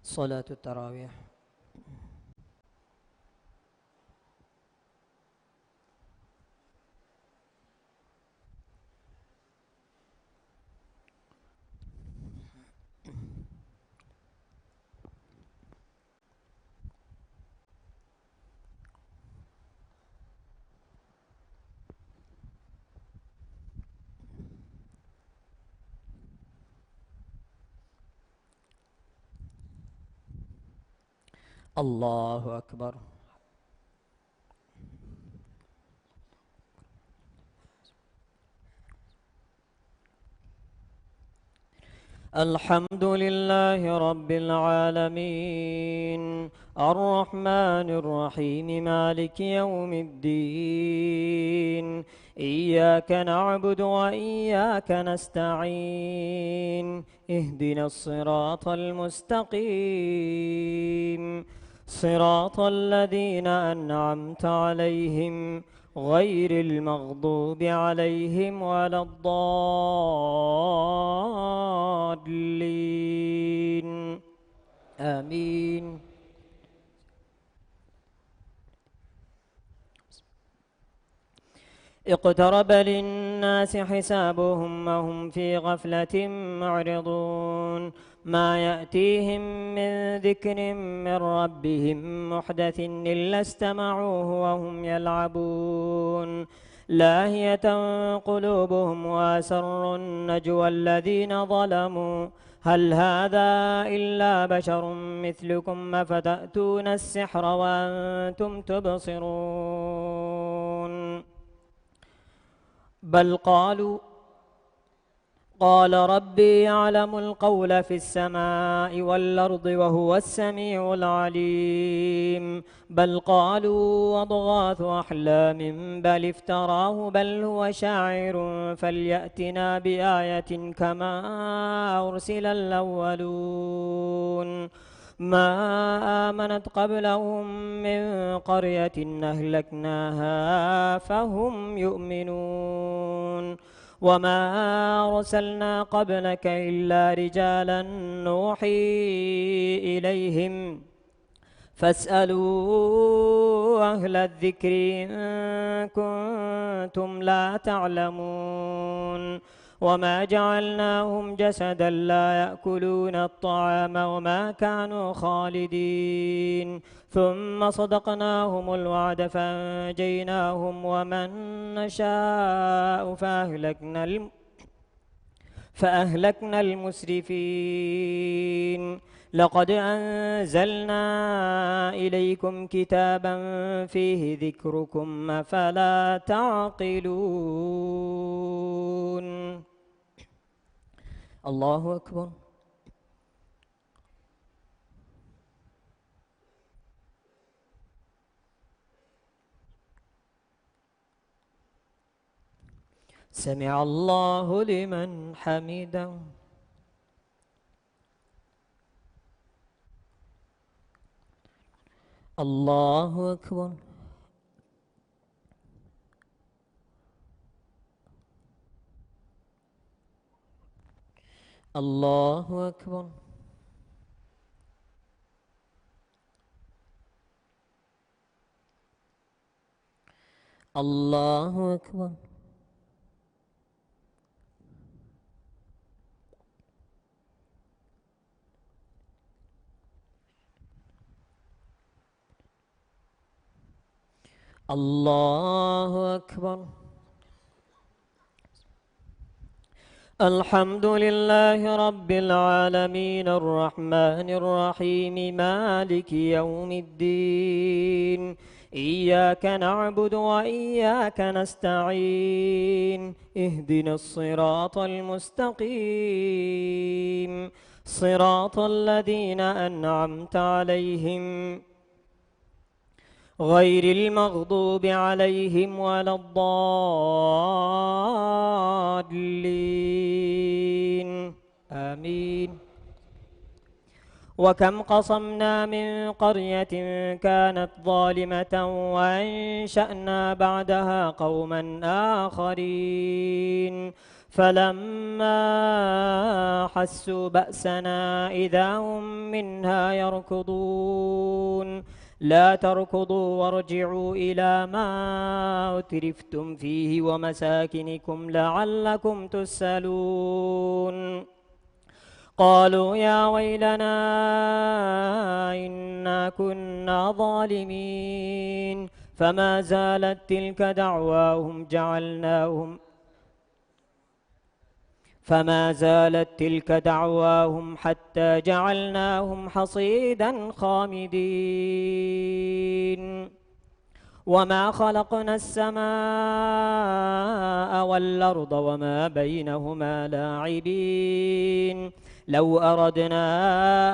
صلاة التراويح. الله أكبر. الحمد لله رب العالمين الرحمن الرحيم مالك يوم الدين إياك نعبد وإياك نستعين اهدنا الصراط المستقيم صراط الذين أنعمت عليهم غير المغضوب عليهم ولا الضالين آمين. اقترب للناس حسابهم وهم في غفلة معرضون ما يأتيهم من ذكر من ربهم محدث إلا استمعوه وهم يلعبون لاهية قلوبهم وأسروا النجوى الذين ظلموا هل هذا إلا بشر مثلكم أفتأتون السحر وأنتم تبصرون بل قال ربي يعلم القول في السماء والأرض وهو السميع العليم بل قالوا أضغاث أحلام بل افتراه بل هو شاعر فليأتنا بآية كما أرسل الأولون ما آمنت قبلهم من قرية أهلكناها فهم يؤمنون وما أرسلنا قبلك إلا رجالا نوحي إليهم فاسألوا أهل الذكر إن كنتم لا تعلمون وما جعلناهم جسدا لا يأكلون الطعام وما كانوا خالدين ثم صدقناهم الوعد فأنجيناهم ومن نشاء فأهلكنا المسرفين لقد أنزلنا إليكم كتابا فيه ذكركم أفلا تعقلون. الله أكبر. سمع الله لمن حمده. الله أكبر. الله أكبر. الله أكبر. الله أكبر. الحمد لله رب العالمين الرحمن الرحيم مالك يوم الدين إياك نعبد وإياك نستعين اهدنا الصراط المستقيم صراط الذين أنعمت عليهم غير المغضوب عليهم ولا الضالين آمين. وكم قصمنا من قرية كانت ظالمة وأنشأنا بعدها قوما آخرين فلما حسوا بأسنا إذا هم منها يركضون لا تركضوا وارجعوا إلى ما أترفتم فيه ومساكنكم لعلكم تسألون قالوا يا ويلنا إنا كنا ظالمين فما زالت تلك دعواهم حتى جعلناهم حصيدا خامدين وما خلقنا السماء والأرض وما بينهما لاعبين لو أردنا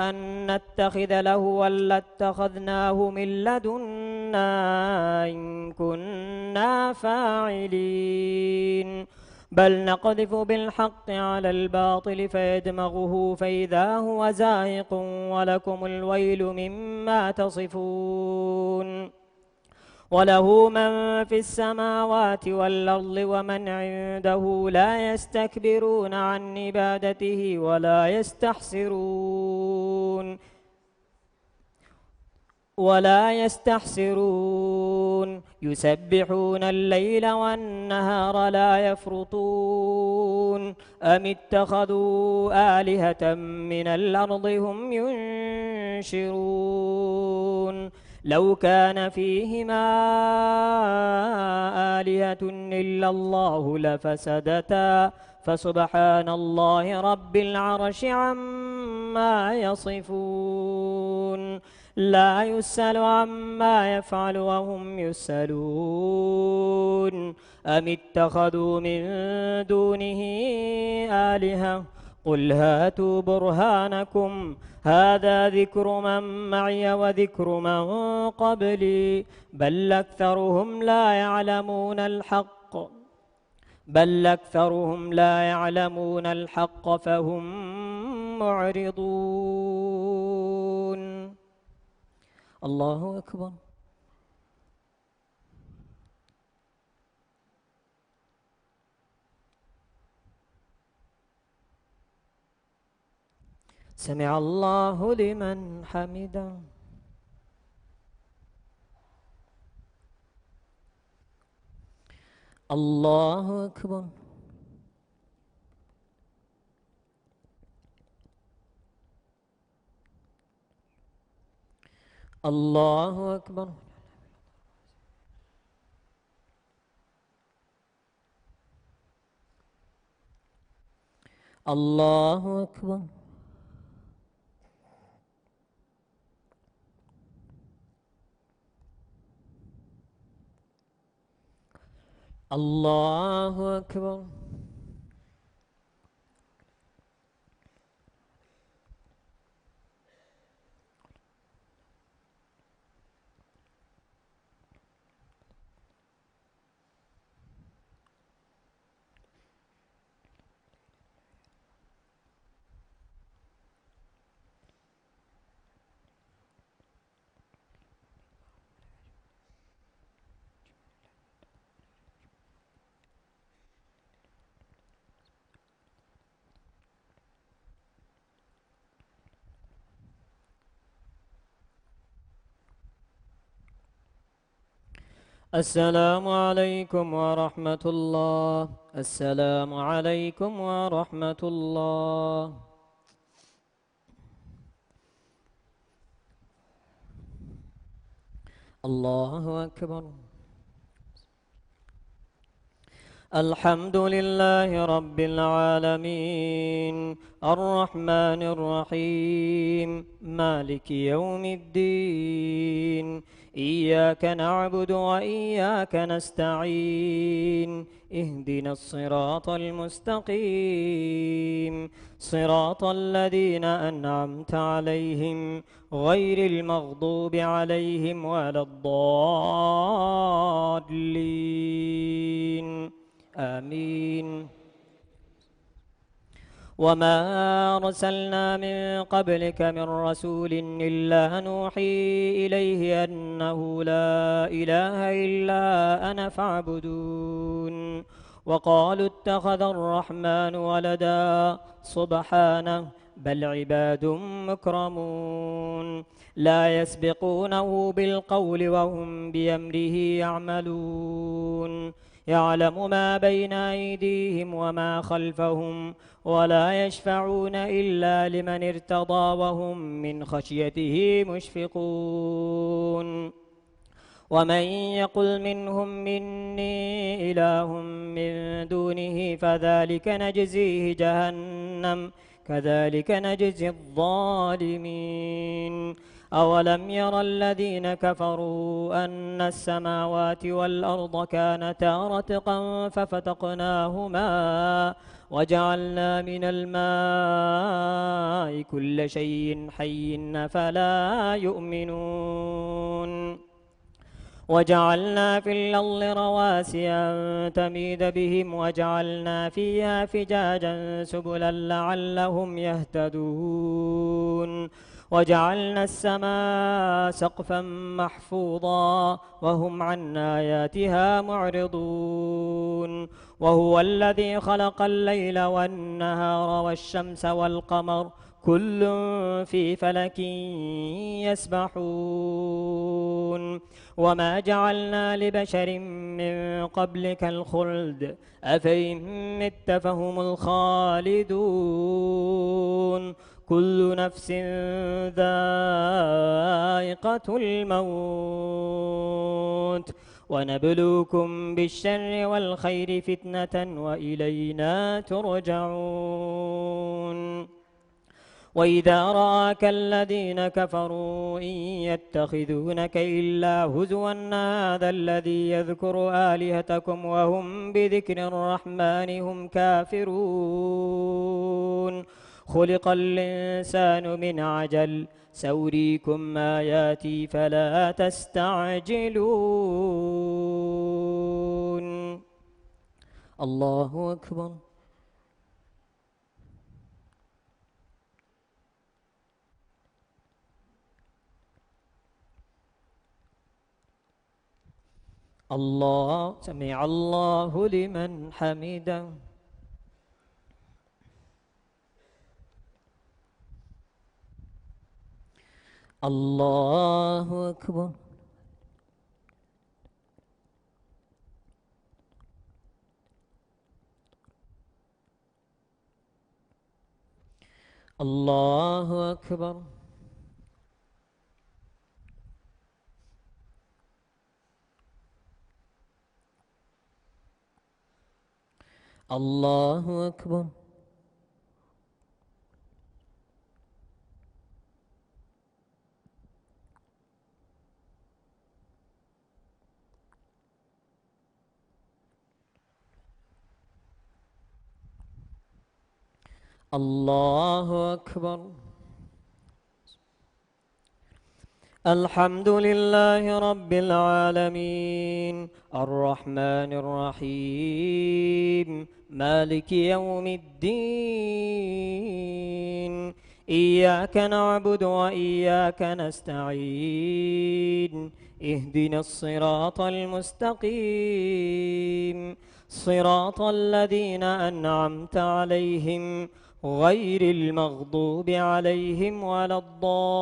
أن نتخذ لهوا لاتخذناه من لدنا إن كنا فاعلين بل نقذف بالحق على الباطل فيدمغه فإذا هو زاهق ولكم الويل مما تصفون وله من في السماوات والأرض ومن عنده لا يستكبرون عن عبادته ولا يستحسرون يسبحون الليل والنهار لا يفرطون أم اتخذوا آلهة من الأرض هم ينشرون لو كان فيهما آلهة إلا الله لفسدتا فسبحان الله رب العرش عما يصفون لا يسأل عما يفعل وهم يسألون أم اتخذوا من دونه آلهة قل هاتوا برهانكم هذا ذكر من معي وذكر من قبلي بل أكثرهم لا يعلمون الحق فهم معرضون الله أكبر سمع الله لمن حمده الله أكبر الله أكبر الله أكبر الله أكبر السلام عليكم ورحمة الله السلام عليكم ورحمة الله الله أكبر الحمد لله رب العالمين الرحمن الرحيم مالك يوم الدين إياك نعبد وإياك نستعين اهدنا الصراط المستقيم صراط الذين أنعمت عليهم غير المغضوب عليهم ولا الضالين آمين وما أرسلنا من قبلك من رسول إلا نوحي إليه أنه لا إله إلا أنا فاعبدون وقالوا اتخذ الرحمن ولدا سبحانه بل عباد مكرمون لا يسبقونه بالقول وهم بأمره يعملون يعلم ما بين أيديهم وما خلفهم ولا يشفعون إلا لمن ارتضى وهم من خشيته مشفقون ومن يقل منهم إني إله من دونه فذلك نجزيه جهنم كذلك نجزي الظالمين أولم ير الذين كفروا أن السماوات والأرض كانتا رتقا ففتقناهما وجعلنا من الماء كل شيء حي أفلا يؤمنون وجعلنا في الأرض رواسي أن تميد بهم وجعلنا فيها فجاجا سبلا لعلهم يهتدون وجعلنا السماء سقفا محفوظا وهم عن آياتها معرضون وهو الذي خلق الليل والنهار والشمس والقمر كل في فلك يسبحون وما جعلنا لبشر من قبلك الخلد أفإن مت فهم الخالدون كل نفس ذائقة الموت ونبلوكم بالشر والخير فتنة وإلينا ترجعون وإذا رآك الذين كفروا إن يتخذونك إلا هزوا هذا الذي يذكر آلهتكم وهم بذكر الرحمن هم كافرون خلق الإنسان من عجل سأريكم آياتي فلا تستعجلون الله أكبر الله سمع الله لمن حمده الله أكبر الله أكبر الله أكبر الله أكبر الحمد لله رب العالمين الرحمن الرحيم مالك يوم الدين إياك نعبد وإياك نستعين اهدنا الصراط المستقيم صراط الذين أنعمت عليهم غير المغضوب عليهم ولا الضالين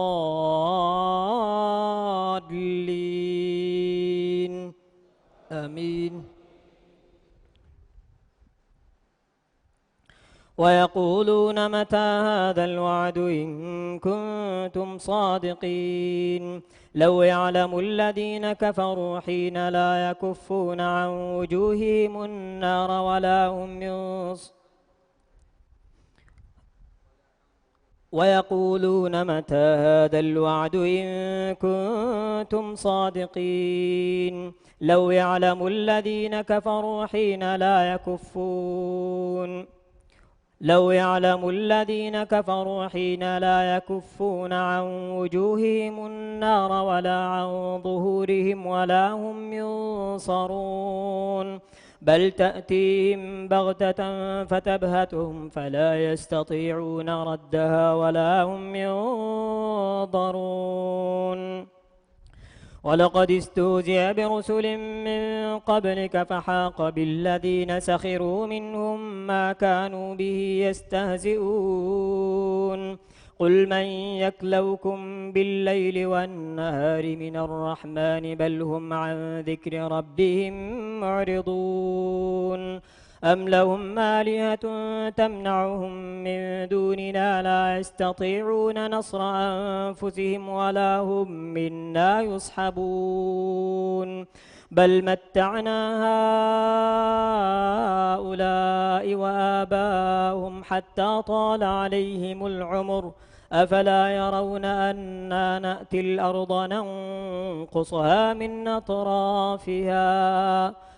آمين ويقولون متى هذا الوعد إن كنتم صادقين لو يعلم الذين كفروا حين لا يكفون عن وجوههم النار ولا هم ينصرون ويقولون متى هذا الوعد إن كنتم صادقين لو يعلم الذين كفروا حين لا يكفون عن وجوههم النار ولا عن ظهورهم ولا هم ينصرون بل تأتيهم بغتة فتبهتهم فلا يستطيعون ردها ولا هم ينظرون ولقد استهزئ برسل من قبلك فحاق بالذين سخروا منهم ما كانوا به يستهزئون قل من يكلوكم بالليل والنهار من الرحمن بل هم عن ذكر ربهم معرضون أم لهم آلهة تمنعهم من دوننا لا يستطيعون نصر أنفسهم ولا هم منا يصحبون بل متعنا هؤلاء وآباءهم حتى طال عليهم العمر أفلا يرون أنا نأتي الأرض ننقصها من أطرافها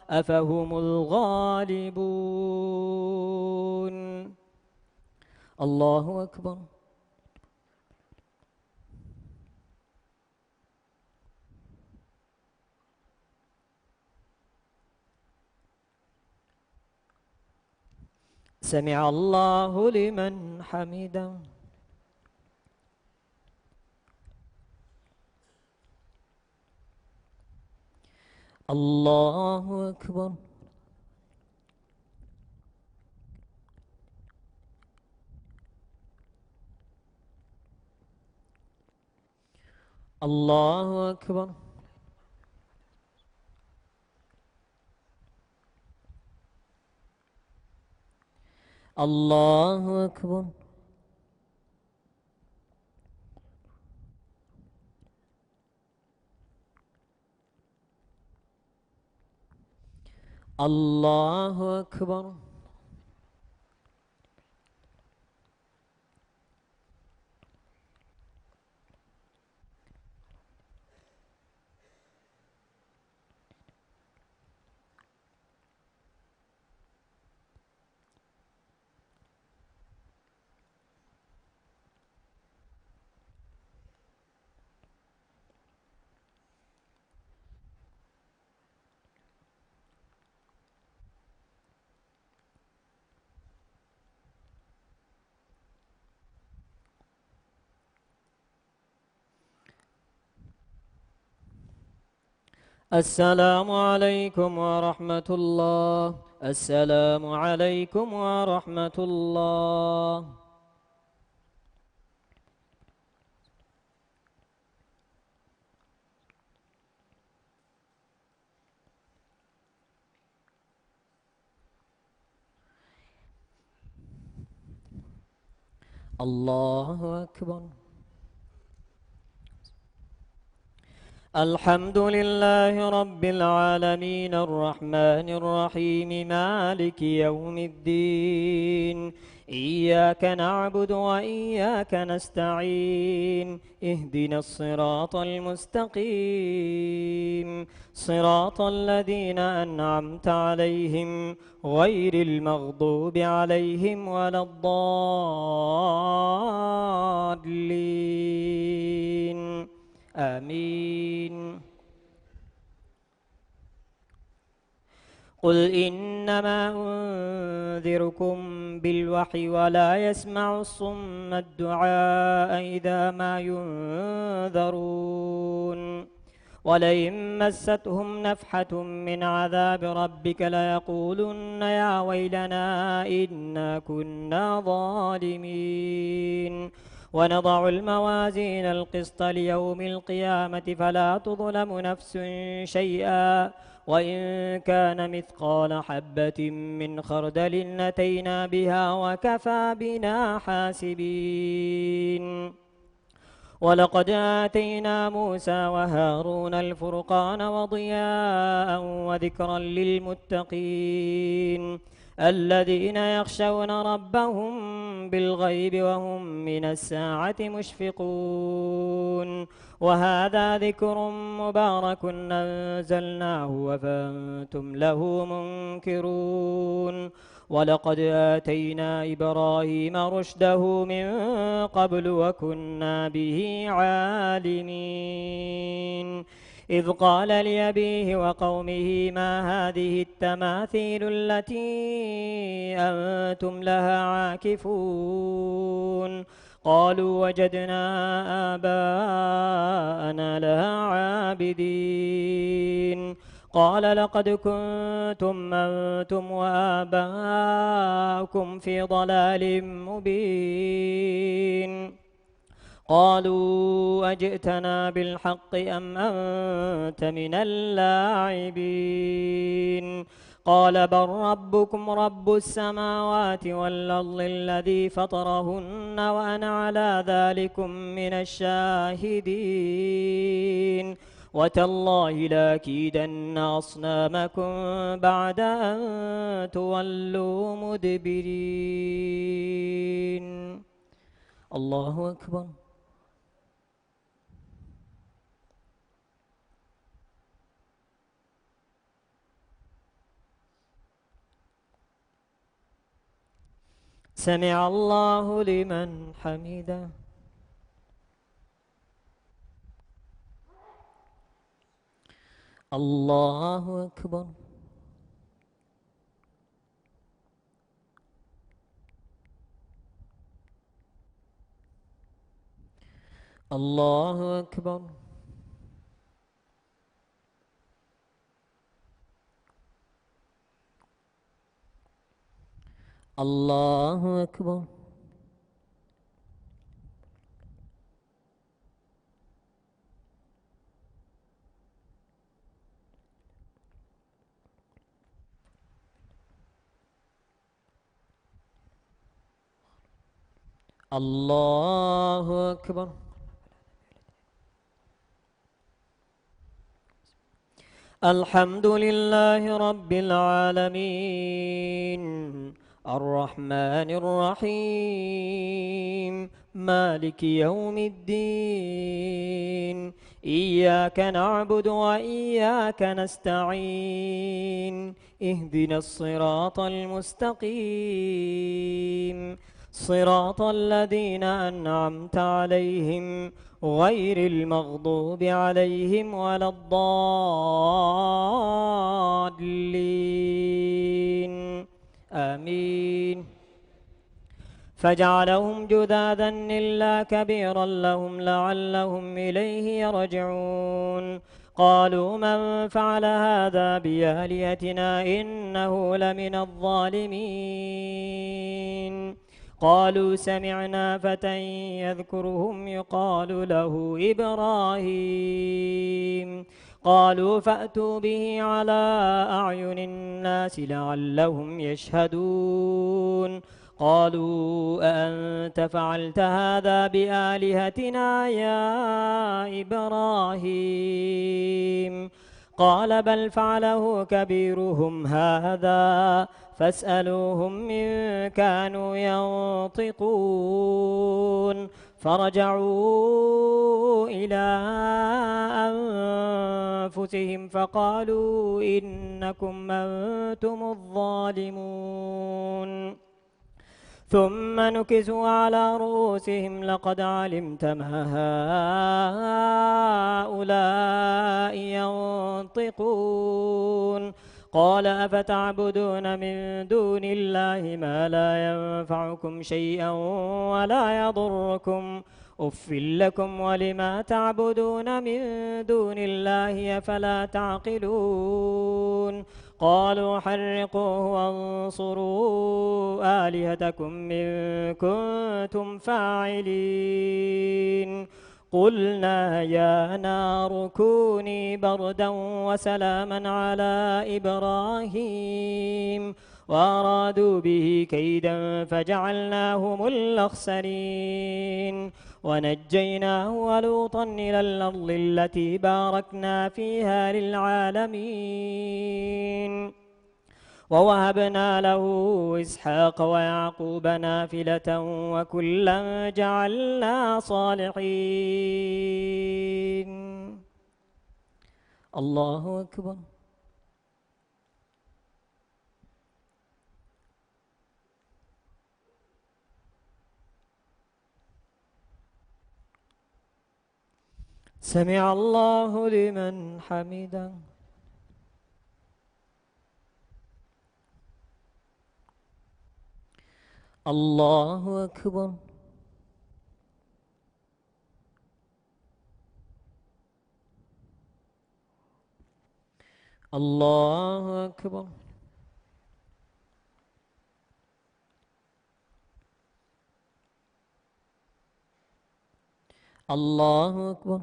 أفهم الغالبون الله أكبر سمع الله لمن حمده الله أكبر الله أكبر الله أكبر الله أكبر السلام عليكم ورحمة الله السلام عليكم ورحمة الله الله أكبر الحمد لله رب العالمين الرحمن الرحيم مالك يوم الدين إياك نعبد وإياك نستعين اهدنا الصراط المستقيم صراط الذين أنعمت عليهم غير المغضوب عليهم ولا الضالين آمين قل إنما أنذركم بالوحي ولا يسمع الصم الدعاء إذا ما ينذرون ولئن مستهم نفحة من عذاب ربك ليقولن يا ويلنا إنا كنا ظالمين ونضع الموازين القسط ليوم القيامة فلا تظلم نفس شيئا وإن كان مثقال حبة من خردل أتينا بها وكفى بنا حاسبين ولقد آتينا موسى وهارون الفرقان وضياء وذكرا للمتقين الذين يخشون ربهم بالغيب وهم من الساعة مشفقون وهذا ذكر مبارك أنزلناه أفأنتم له منكرون ولقد آتينا إبراهيم رشده من قبل وكنا به عالمين إذ قال لأبيه وقومه ما هذه التماثيل التي أنتم لها عاكفون قالوا وجدنا آباءنا لها عابدين قال لقد كنتم أنتم وآباؤكم في ضلال مبين قالوا أجئتنا بالحق أم أنت من اللاعبين قال بل ربكم رب السماوات والأرض الذي فطرهن وأنا على ذلكم من الشاهدين وتالله لأكيدن أصنامكم بعد أن تولوا مدبرين. الله أكبر. سمع الله لمن حمده. الله أكبر. الله أكبر. الله أكبر. الله أكبر. الحمد لله رب العالمين الرحمن الرحيم مالك يوم الدين إياك نعبد وإياك نستعين اهدنا الصراط المستقيم صراط الذين أنعمت عليهم غير المغضوب عليهم ولا الضالين آمين. فجعلهم جذاذا إلا كبيرا لهم لعلهم إليه يرجعون قالوا من فعل هذا بآلهتنا إنه لمن الظالمين قالوا سمعنا فتى يذكرهم يقال له إبراهيم قالوا فأتوا به على أعين الناس لعلهم يشهدون قالوا أأنت فعلت هذا بآلهتنا يا إبراهيم قال بل فعله كبيرهم هذا فاسألوهم إن كانوا ينطقون فرجعوا إلى أنفسهم فقالوا إنكم أنتم الظالمون ثم نكسوا على رؤوسهم لقد علمت ما هؤلاء ينطقون قال أفتعبدون من دون الله ما لا ينفعكم شيئا ولا يضركم أف لكم ولما تعبدون من دون الله أفلا تعقلون قالوا حرقوه وانصروا آلهتكم إن كنتم فاعلين قلنا يا نار كوني بردا وسلاما على إبراهيم وأرادوا به كيدا فجعلناهم الأخسرين ونجيناه ولوطا إلى الأرض التي باركنا فيها للعالمين ووهبنا له إسحاق ويعقوب نافلة وكلا جعلنا صالحين. الله أكبر. سمع الله لمن حمده. الله أكبر. الله أكبر. الله أكبر.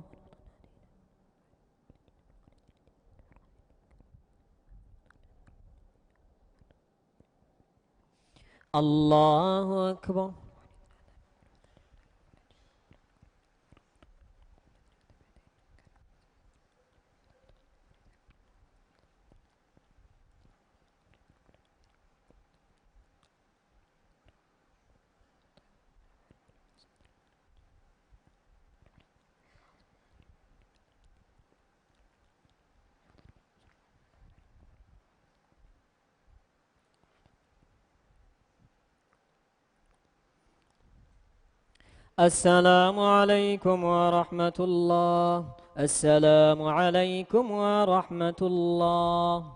الله أكبر. السلام عليكم ورحمة الله. السلام عليكم ورحمة الله.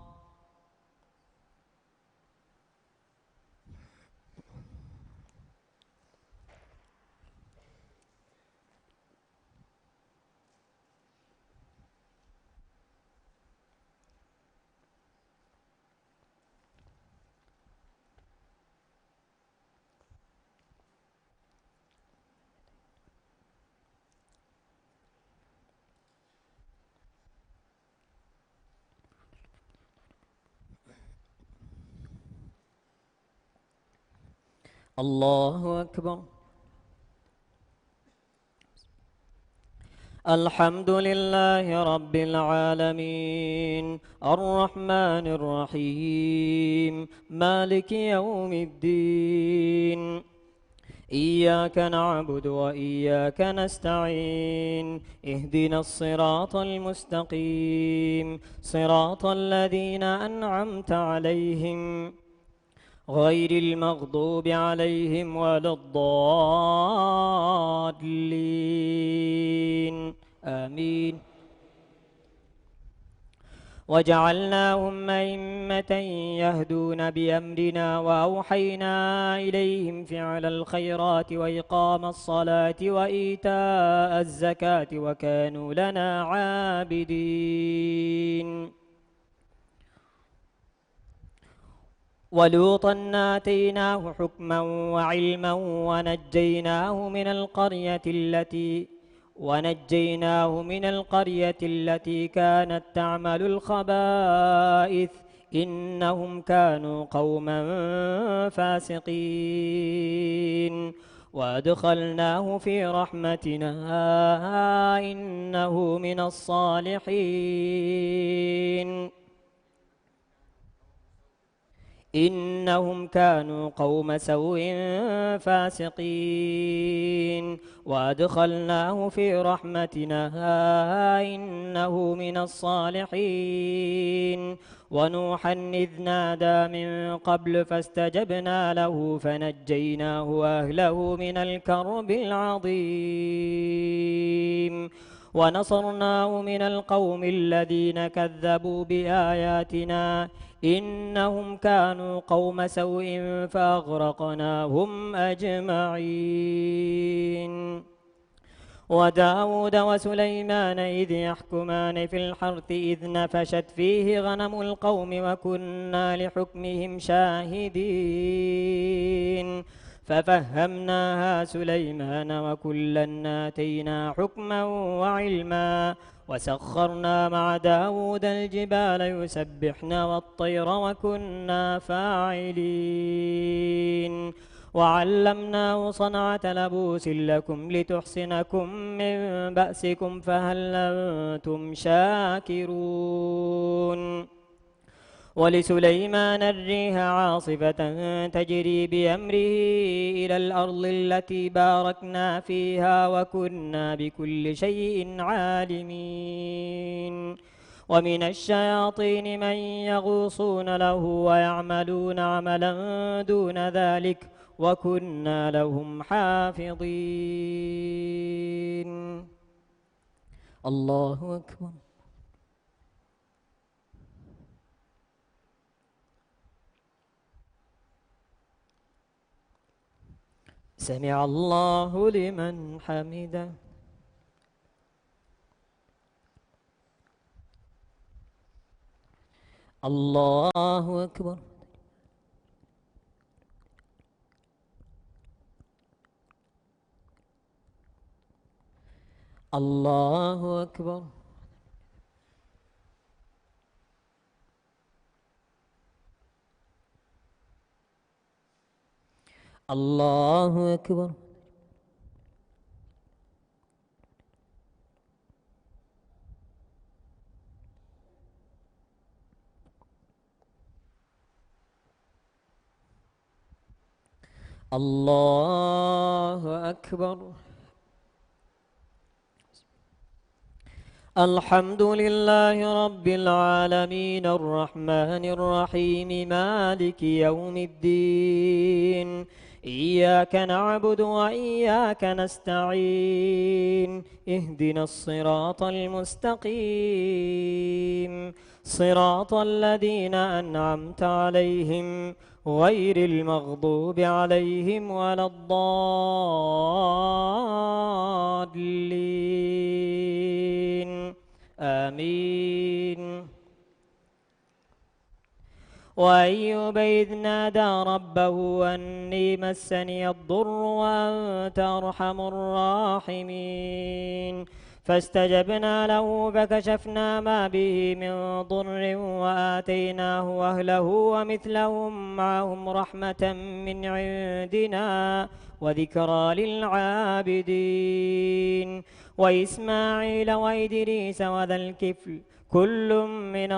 الله أكبر. الحمد لله رب العالمين الرحمن الرحيم مالك يوم الدين إياك نعبد وإياك نستعين اهدنا الصراط المستقيم صراط الذين أنعمت عليهم غير المغضوب عليهم ولا الضالين آمين. وجعلناهم أئمة يهدون بأمرنا وأوحينا إليهم فعل الخيرات وإقام الصلاة وإيتاء الزكاة وكانوا لنا عابدين. ولوطا آتيناه حكما وعلما ونجيناه من القرية التي كانت تعمل الخبائث إنهم كانوا قوما فاسقين وأدخلناه في رحمتنا إنه من الصالحين. إنهم كانوا قوم سوء فاسقين وأدخلناه في رحمتنا إنه من الصالحين. ونوحا إذ نادى من قبل فاستجبنا له فنجيناه وأهله من الكرب العظيم ونصرناه من القوم الذين كذبوا بآياتنا إنهم كانوا قوم سوء فأغرقناهم أجمعين. وداود وسليمان إذ يحكمان في الحرث إذ نفشت فيه غنم القوم وكنا لحكمهم شاهدين ففهمناها سليمان وكلا آتينا حكما وعلما وسخرنا مع داود الجبال يسبحن والطير وكنا فاعلين وعلمناه صنعة لبوس لكم لتحصنكم من بأسكم فهل أنتم شاكرون. ولسليمان الريح عاصفة تجري بأمره إلى الأرض التي باركنا فيها وكنا بكل شيء عالمين. ومن الشياطين من يغوصون له ويعملون عملا دون ذلك وكنا لهم حافظين. الله أكبر. سمع الله لمن حمده. الله أكبر. الله أكبر. الله أكبر. الله أكبر. الحمد لله رب العالمين الرحمن الرحيم مالك يوم الدين إياك نعبد وإياك نستعين اهدنا الصراط المستقيم صراط الذين أنعمت عليهم غير المغضوب عليهم ولا الضالين آمين. وأيوب إذ نادى ربه أني مسني الضر وأنت أرحم الراحمين فاستجبنا له فكشفنا ما به من ضر وآتيناه أهله ومثلهم معهم رحمة من عندنا وذكرى للعابدين وإسماعيل وإدريس وذا الكفل كل من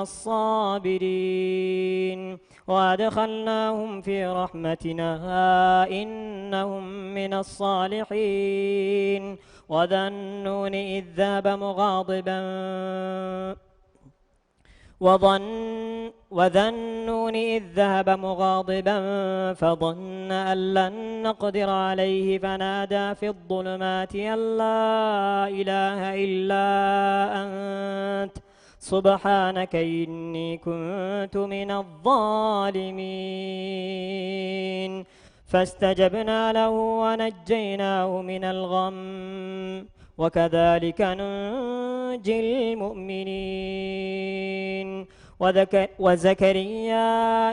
الصابرين وأدخلناهم في رحمتنا إنهم من الصالحين وذا النون إذ ذهب مغاضبا فظن أن لن نقدر عليه فنادى في الظلمات أن لا إله إلا أنت سبحانك إني كنت من الظالمين فاستجبنا له ونجيناه من الغم وكذلك ننجي المؤمنين وزكريا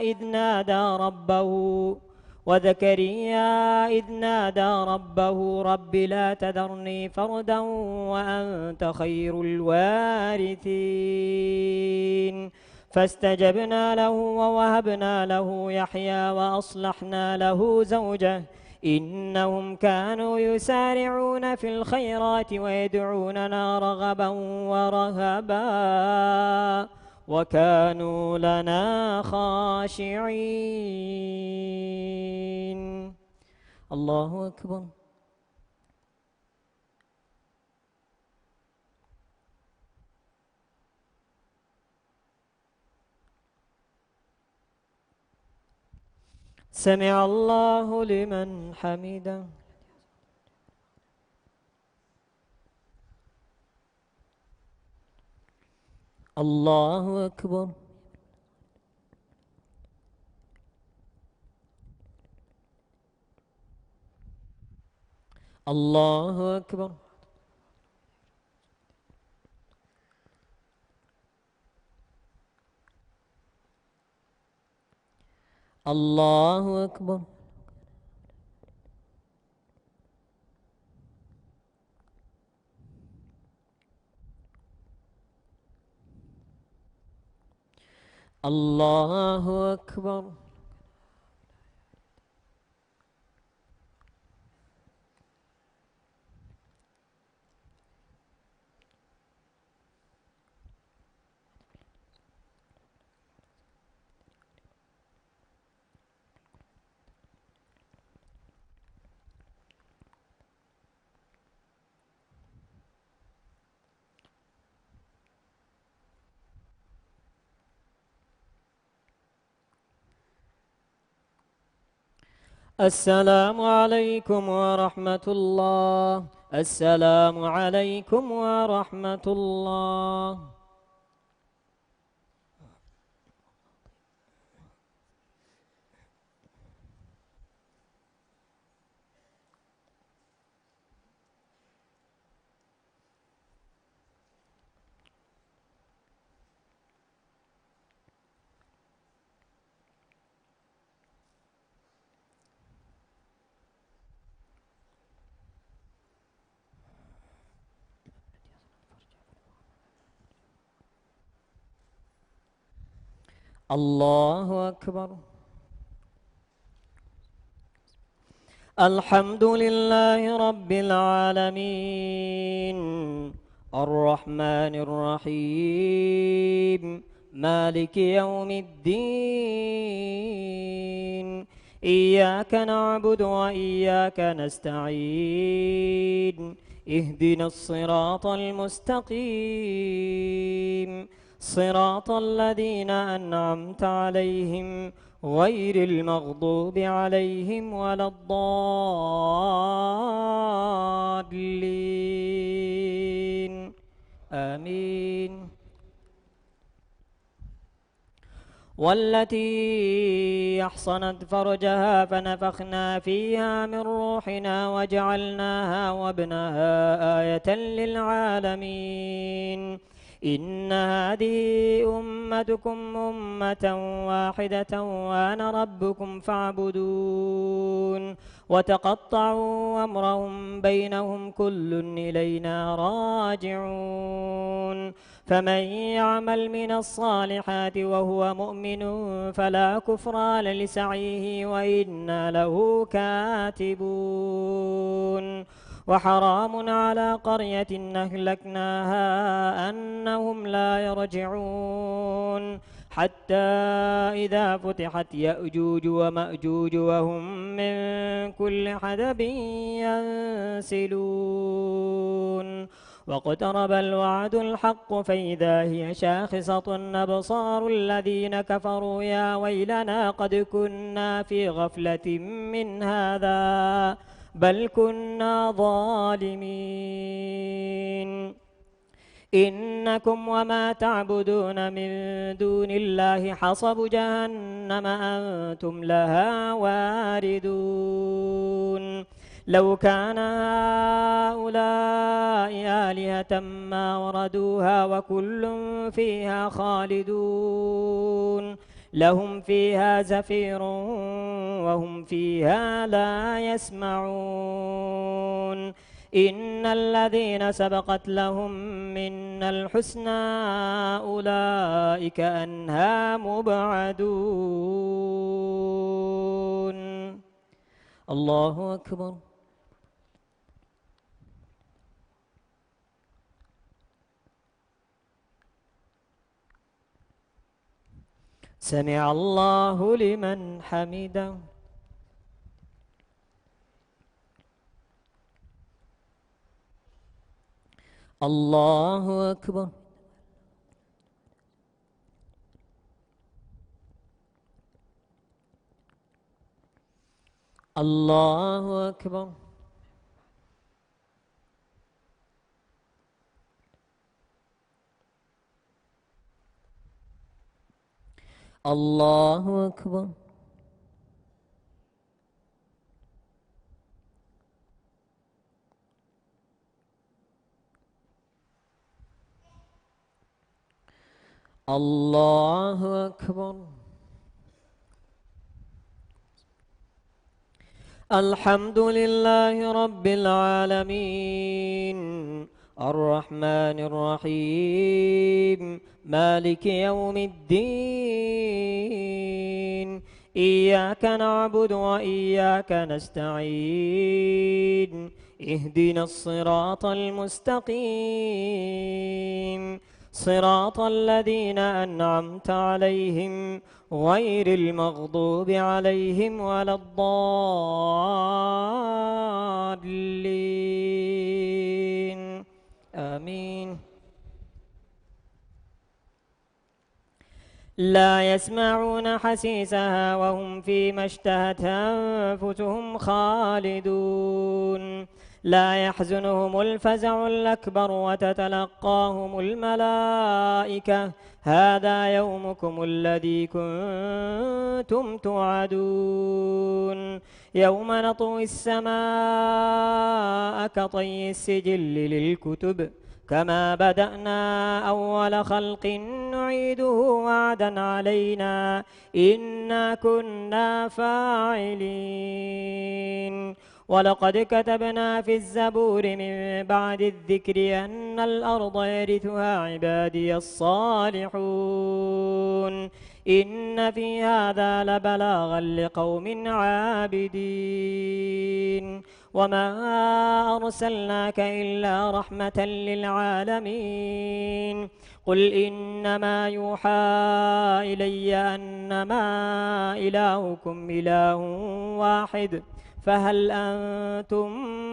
إذ نادى ربه رب لا تذرني فردا وأنت خير الوارثين فاستجبنا له ووهبنا له يحيى وأصلحنا له زوجه إنهم كانوا يسارعون في الخيرات ويدعوننا رغبا ورهبا وكانوا لنا خاشعين. الله أكبر. سمع الله لمن حمده. الله أكبر. الله أكبر. الله أكبر. الله أكبر. السلام عليكم ورحمة الله. السلام عليكم ورحمة الله. الله أكبر. الحمد لله رب العالمين الرحمن الرحيم مالك يوم الدين إياك نعبد وإياك نستعين اهدنا الصراط المستقيم صراط الذين أنعمت عليهم غير المغضوب عليهم ولا الضالين آمين. والتي أحصنت فرجها فنفخنا فيها من روحنا وجعلناها وابنها آية للعالمين. إن هذه أمتكم أمة واحدة وأنا ربكم فاعبدون. وتقطعوا أمرهم بينهم كل إلينا راجعون. فمن يعمل من الصالحات وهو مؤمن فلا كفران لسعيه وإنا له كاتبون. وحرام على قرية أهلكناها أنهم لا يرجعون حتى إذا فتحت يأجوج ومأجوج وهم من كل حدب ينسلون. واقترب الوعد الحق فإذا هي شاخصة أبصار الذين كفروا يا ويلنا قد كنا في غفلة من هذا بل كنا ظالمين. إنكم وما تعبدون من دون الله حصب جهنم أنتم لها واردون. لو كان هؤلاء آلهة ما وردوها وكل فيها خالدون لهم فيها زفير وهم فيها لا يسمعون. إن الذين سبقت لهم منا الحسنى أولئك عنها مبعدون. الله أكبر. سمع الله لمن حمده. الله أكبر. الله أكبر. الله أكبر. الله أكبر. الحمد لله رب العالمين الرحمن الرحيم مالك يوم الدين إياك نعبد وإياك نستعين اهدنا الصراط المستقيم صراط الذين أنعمت عليهم غير المغضوب عليهم ولا الضالين آمين. لا يسمعون حسيسها وهم فيما اشتهت أنفسهم خالدون. لا يحزنهم الفزع الأكبر وتتلقاهم الملائكة هذا يومكم الذي كنتم توعدون. يوم نطوي السماء كطي السجل للكتب كما بدأنا أول خلق نعيده وعدا علينا إنا كنا فاعلين. ولقد كتبنا في الزبور من بعد الذكر أن الأرض يرثها عبادي الصالحون إن في هذا لبلاغا لقوم عابدين وما أرسلناك إلا رحمة للعالمين قل إنما يوحى إلي أنما إلهكم إله واحد فهل أنتم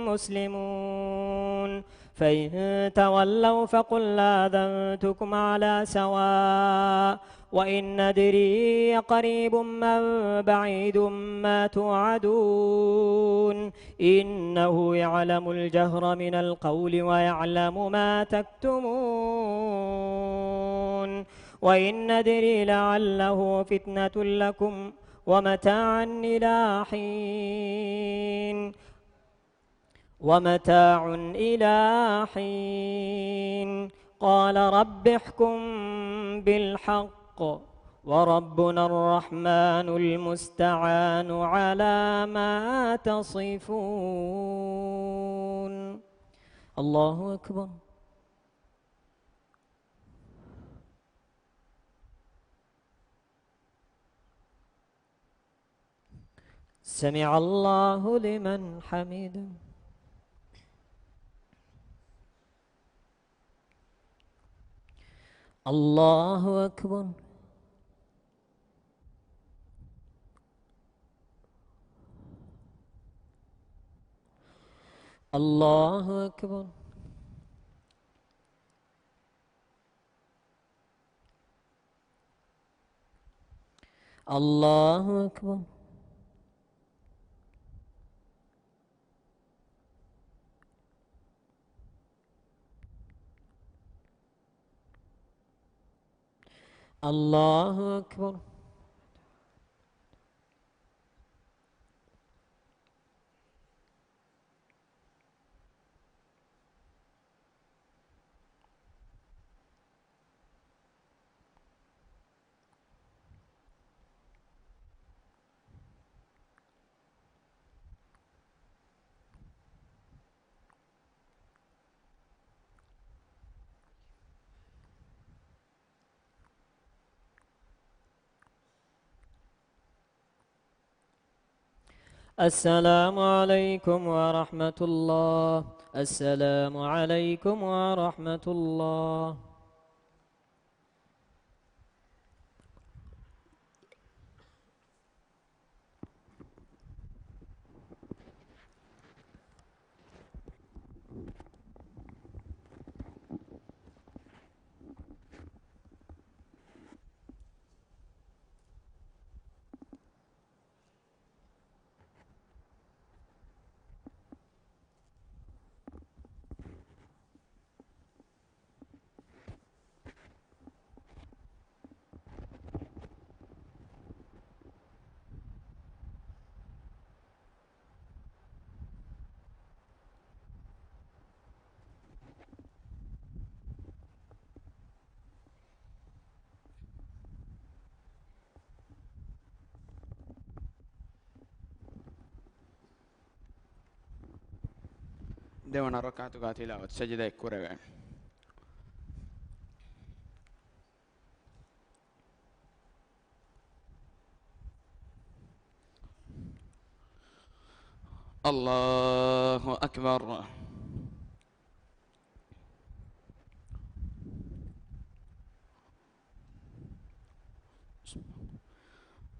مسلمون فإن تولوا فقل آذنتكم على سواء وإن ندري قريب من بعيد ما توعدون إنه يعلم الجهر من القول ويعلم ما تكتمون وإن ندري لعله فتنة لكم ومتاع إلى حين قال رب احكم بالحق وربنا الرحمن المستعان على ما تصفون. الله أكبر. سمع الله لمن حمده. الله أكبر. الله أكبر. الله أكبر. الله أكبر. السلام عليكم ورحمة الله. السلام عليكم ورحمة الله. Devono rakaatu tilawat sajda kurega. الله أكبر.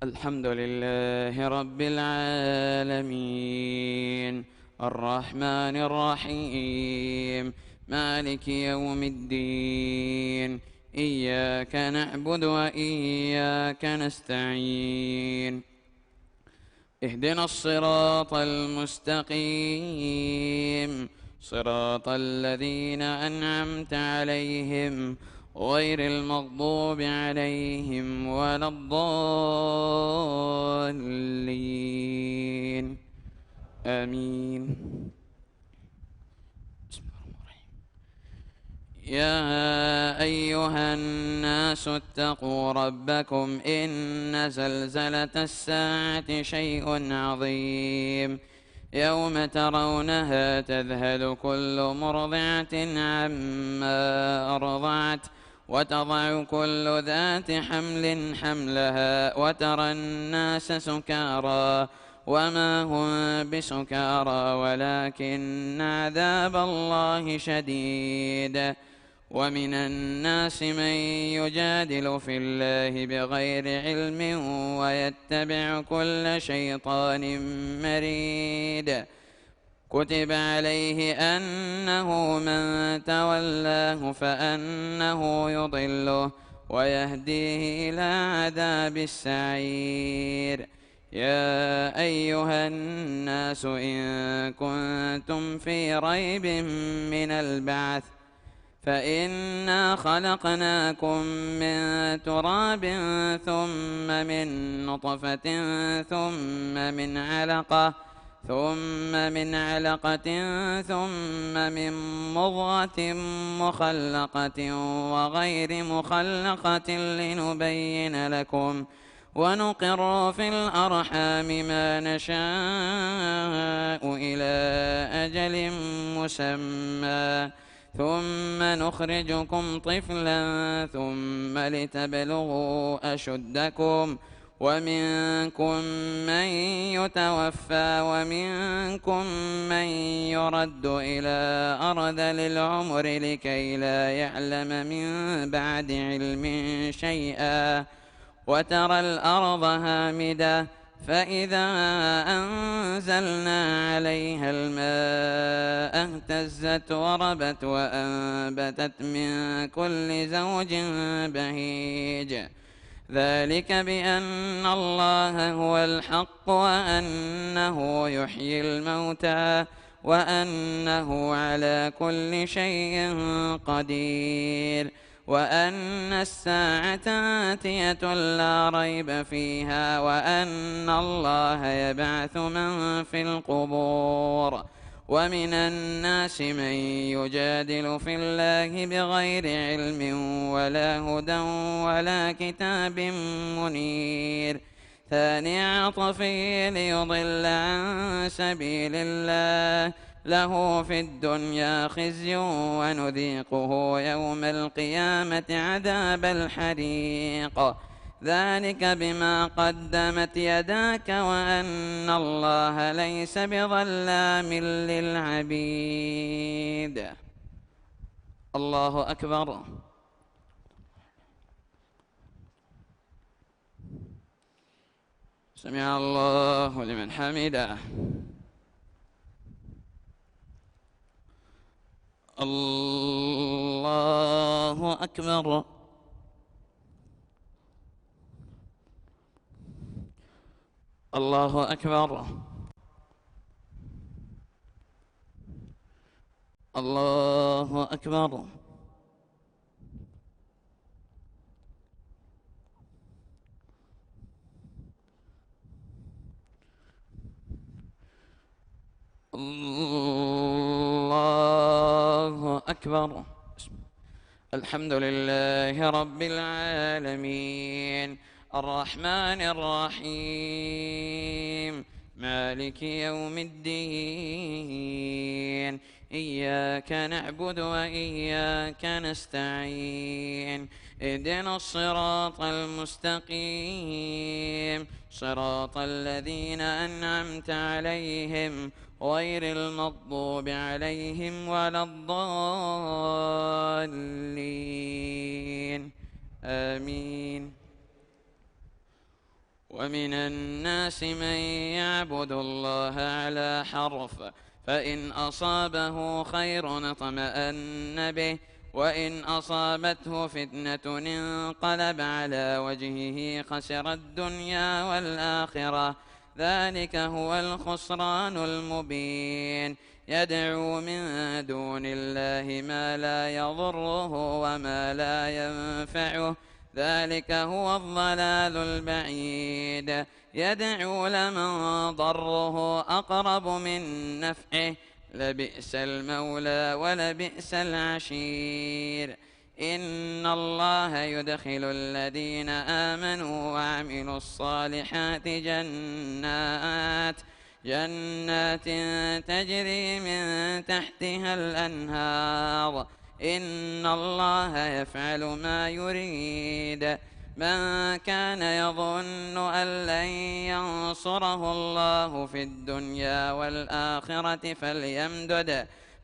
الحمد لله رب العالمين الرحمن الرحيم مالك يوم الدين إياك نعبد وإياك نستعين اهدنا الصراط المستقيم صراط الذين أنعمت عليهم غير المغضوب عليهم ولا الضالين آمين. بسم الله الرحمن الرحيم. يا أيها الناس اتقوا ربكم إن زلزلة الساعة شيء عظيم يوم ترونها تذهل كل مرضعة عما أرضعت وتضع كل ذات حمل حملها وترى الناس سكارى وما هم بسكارى ولكن عذاب الله شديد. ومن الناس من يجادل في الله بغير علم ويتبع كل شيطان مريد. كتب عليه أنه من تولاه فأنه يضله ويهديه إلى عذاب السعير. يا أيها الناس إن كنتم في ريب من البعث فإنا خلقناكم من تراب ثم من نطفة ثم من علقة ثم من مضغة مخلقة وغير مخلقة لنبين لكم ونقر في الأرحام ما نشاء إلى أجل مسمى ثم نخرجكم طفلا ثم لتبلغوا أشدكم ومنكم من يتوفى ومنكم من يرد إلى أرذل العمر لكي لا يعلم من بعد علم شيئا. وترى الأرض هامدة فإذا أنزلنا عليها الماء اهتزت وربت وأنبتت من كل زوج بهيج. ذلك بأن الله هو الحق وأنه يحيي الموتى وأنه على كل شيء قدير وأن الساعة آتية لا ريب فيها وأن الله يبعث من في القبور. ومن الناس من يجادل في الله بغير علم ولا هدى ولا كتاب منير ثاني عطفه ليضل عن سبيل الله له في الدنيا خزي ونذيقه يوم القيامة عذاب الحريق. ذلك بما قدمت يداك وأن الله ليس بظلام للعبيد. الله أكبر. سمع الله لمن حمده. الله أكبر. الله أكبر. الله أكبر. الله أكبر. الحمد لله رب العالمين الرحمن الرحيم مالك يوم الدين إياك نعبد وإياك نستعين اهدنا الصراط المستقيم صراط الذين أنعمت عليهم غير المغضوب عليهم ولا الضالين آمين. ومن الناس من يعبد الله على حرف فإن أصابه خير اطمأن به وإن أصابته فتنة انقلب على وجهه خسر الدنيا والآخرة ذلك هو الخسران المبين. يدعو من دون الله ما لا يضره وما لا ينفعه ذلك هو الضلال البعيد. يدعو لمن ضره أقرب من نفعه لبئس المولى ولبئس العشير. إن الله يدخل الذين آمنوا وعملوا الصالحات جنات تجري من تحتها الأنهار إن الله يفعل ما يريد من كان يظن أن لن ينصره الله في الدنيا والآخرة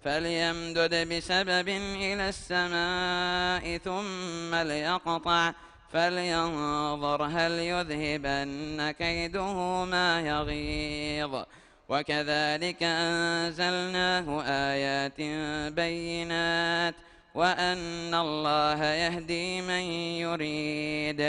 فليمدد بسبب إلى السماء ثم ليقطع فلينظر هل يذهبن كيده ما يغيظ وكذلك أنزلناه آيات بينات وأن الله يهدي من يريد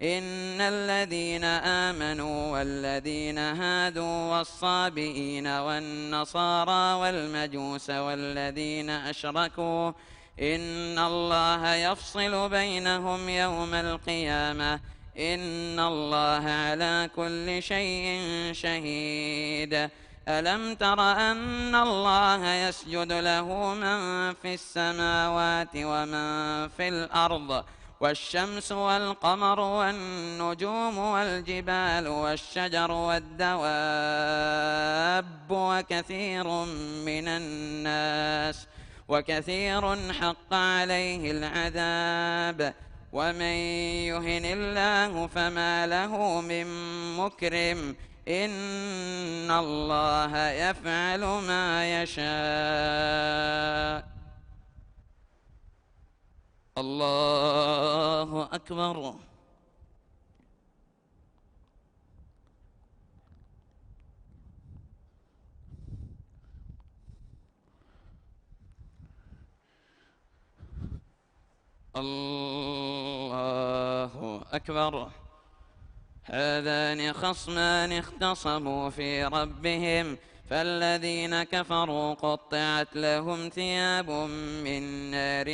إن الذين آمنوا والذين هادوا والصابئين والنصارى والمجوس والذين أشركوا إن الله يفصل بينهم يوم القيامة إن الله على كل شيء شهيد ألم تر أن الله يسجد له من في السماوات ومن في الأرض والشمس والقمر والنجوم والجبال والشجر والدواب وكثير حق عليه العذاب ومن يهن الله فما له من مكرم إن الله يفعل ما يشاء الله أكبر الله أكبر هذان خصمان اختصموا في ربهم فالذين كفروا قطعت لهم ثياب من نار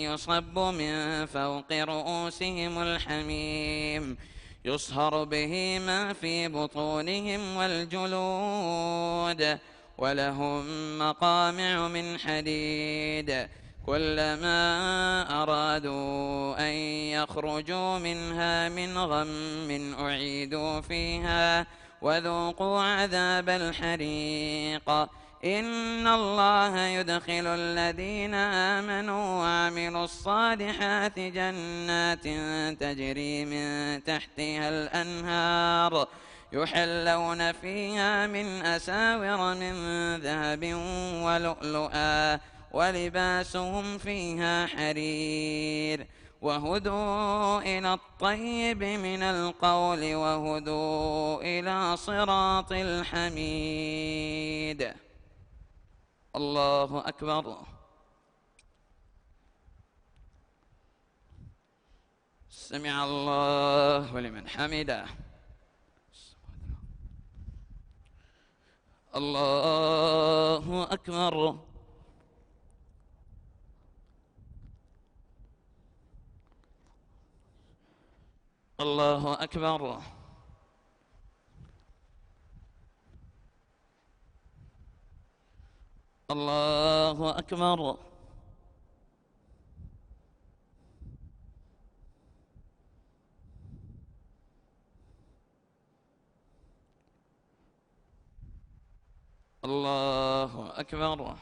يصب من فوق رؤوسهم الحميم يصهر به ما في بطونهم والجلود ولهم مقامع من حديد كلما أرادوا أن يخرجوا منها من غم أعيدوا فيها وذوقوا عذاب الحريق إن الله يدخل الذين آمنوا وعملوا الصالحات جنات تجري من تحتها الأنهار يحلون فيها من أساور من ذهب ولؤلؤا ولباسهم فيها حرير وهدوا إلى الطيب من القول وهدوا إلى صراط الحميد الله أكبر سمع الله لمن حمده الله أكبر الله أكبر الله أكبر الله أكبر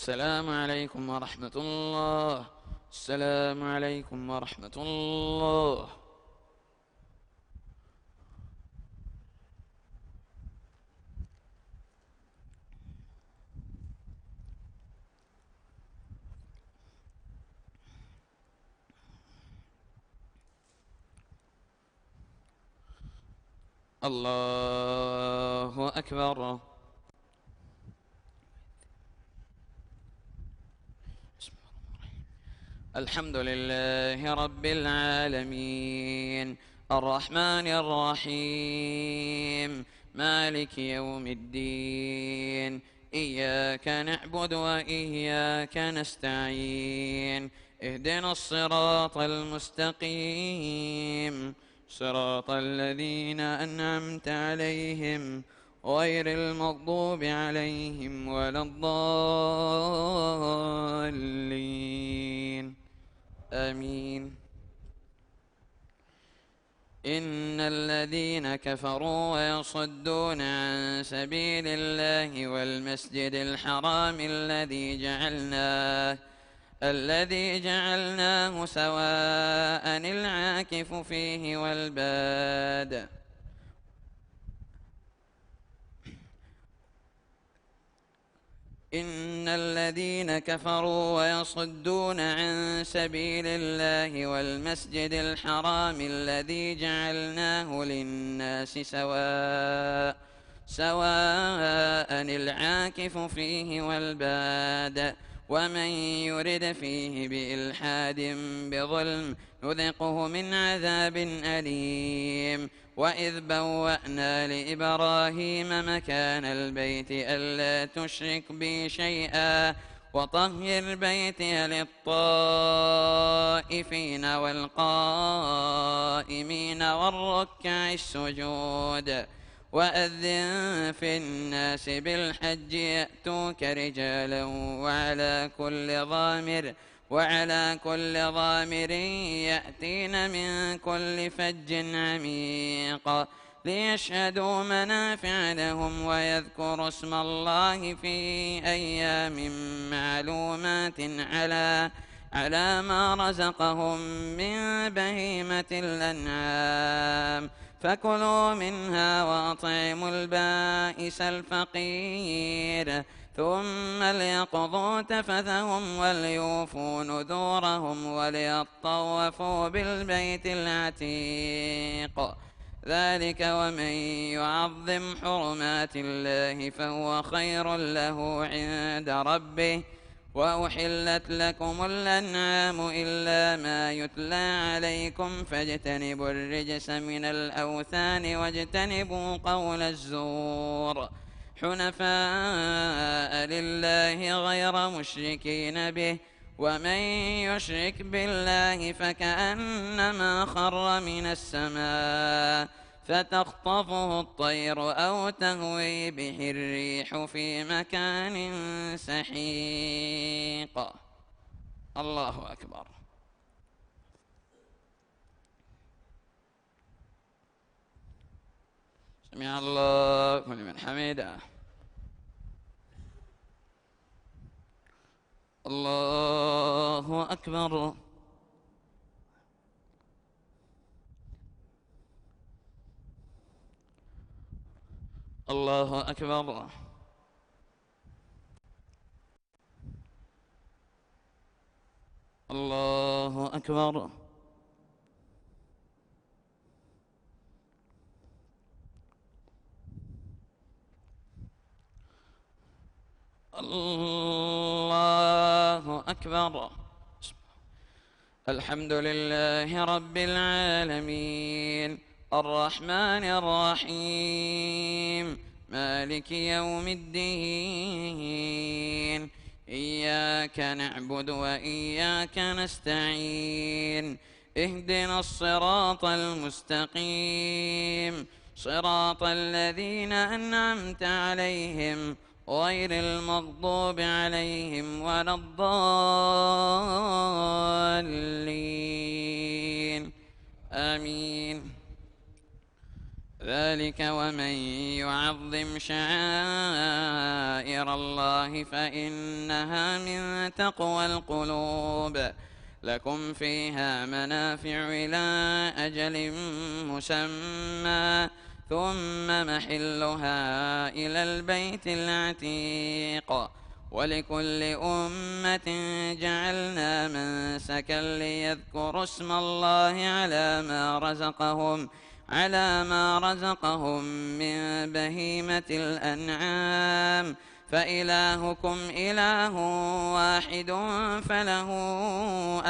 السلام عليكم ورحمة الله السلام عليكم ورحمة الله الله أكبر الحمد لله رب العالمين الرحمن الرحيم مالك يوم الدين إياك نعبد وإياك نستعين اهدنا الصراط المستقيم صراط الذين أنعمت عليهم غير المغضوب عليهم ولا الضالين آمين. إن الذين كفروا ويصدون عن سبيل الله والمسجد الحرام الذي جعلناه سواء العاكف فيه والباد إن الذين كفروا ويصدون عن سبيل الله والمسجد الحرام الذي جعلناه للناس سواء العاكف فيه والباد ومن يرد فيه بإلحاد بظلم نذقه من عذاب أليم. وإذ بوأنا لإبراهيم مكان البيت ألا تشرك بي شيئا وطهر بيتي للطائفين والقائمين والركع السجود. وأذن في الناس بالحج يأتوك رجالا وعلى كل ضامر يأتين من كل فج عميق ليشهدوا منافع لهم ويذكروا اسم الله في أيام معلومات على ما رزقهم من بهيمة الأنعام فكلوا منها وأطعموا البائس الفقير ثم ليقضوا تفثهم وليوفوا نذورهم وليطوفوا بالبيت العتيق ذلك ومن يعظم حرمات الله فهو خير له عند ربه. وأحلت لكم الأنعام إلا ما يتلى عليكم فاجتنبوا الرجس من الأوثان واجتنبوا قول الزور حنفاء لله غير مشركين به ومن يشرك بالله فكأنما خر من السماء فتخطفه الطير أو تهوي به الريح في مكان سحيق. الله أكبر. سمع الله لمن حمده. الله أكبر. الله أكبر. الله أكبر. الله أكبر. الحمد لله رب العالمين الرحمن الرحيم مالك يوم الدين إياك نعبد وإياك نستعين اهدنا الصراط المستقيم صراط الذين أنعمت عليهم غير المغضوب عليهم ولا الضالين آمين. ذلك ومن يعظم شعائر الله فإنها من تقوى القلوب لكم فيها منافع إلى أجل مسمى ثم محلها إلى البيت العتيق ولكل أمة جعلنا منسكا ليذكروا اسم الله على ما رزقهم من بهيمة الأنعام فإلهكم إله واحد فله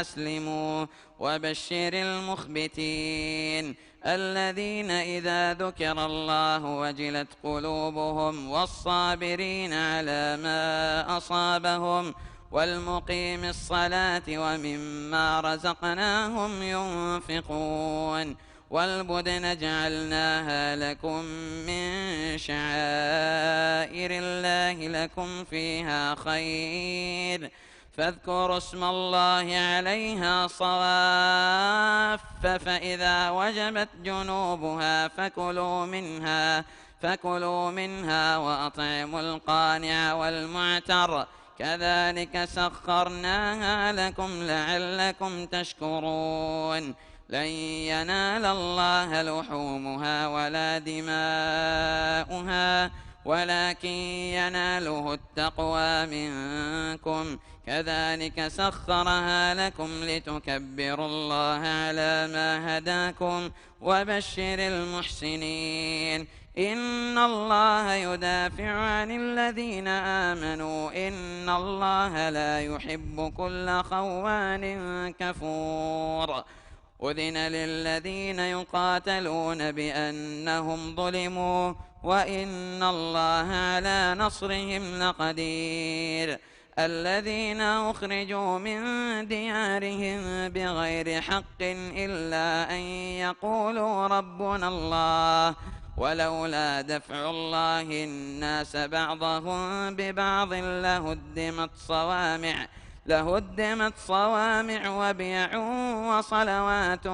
أسلموا وبشر المخبتين الذين إذا ذكر الله وجلت قلوبهم والصابرين على ما أصابهم والمقيم الصلاة ومما رزقناهم ينفقون والبدن جعلناها لكم من شعائر الله لكم فيها خير فاذكروا اسم الله عليها صواف فإذا وجبت جنوبها فكلوا منها وأطعموا القانع والمعتر كذلك سخرناها لكم لعلكم تشكرون لن ينال الله لحومها ولا دماؤها ولكن يناله التقوى منكم كذلك سخرها لكم لتكبروا الله على ما هداكم وبشر المحسنين إن الله يدافع عن الذين آمنوا إن الله لا يحب كل خوان كفور أذن للذين يقاتلون بأنهم ظلموا وإن الله على نصرهم لقدير الذين أخرجوا من ديارهم بغير حق إلا أن يقولوا ربنا الله ولولا دفع الله الناس بعضهم ببعض لهدمت صوامع وبيع وصلوات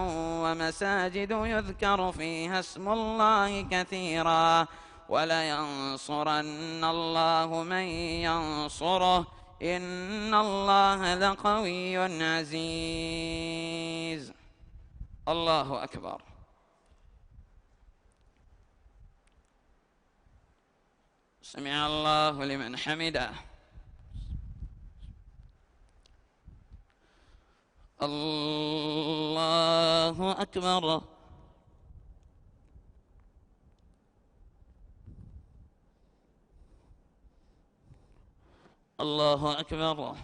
ومساجد يذكر فيها اسم الله كثيرا ولينصرن الله من ينصره إن الله لقوي عزيز. الله أكبر. سمع الله لمن حمده. الله أكبر. الله أكبر.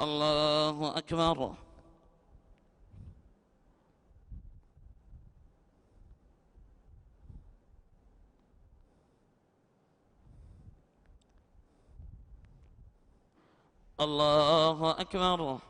الله أكبر. الله أكبر.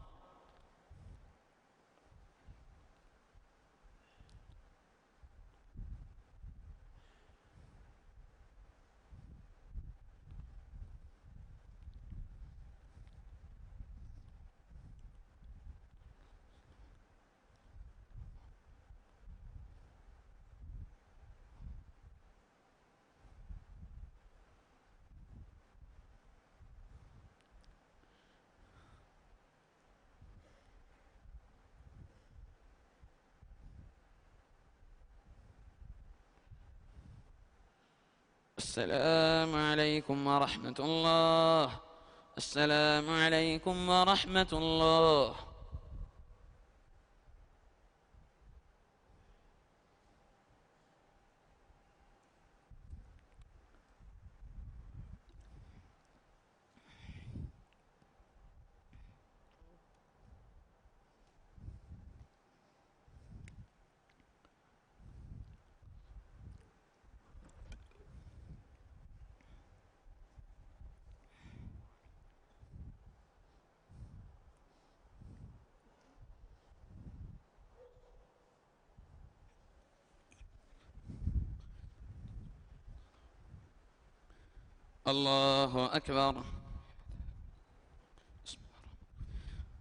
السلام عليكم ورحمة الله. السلام عليكم ورحمة الله. الله أكبر.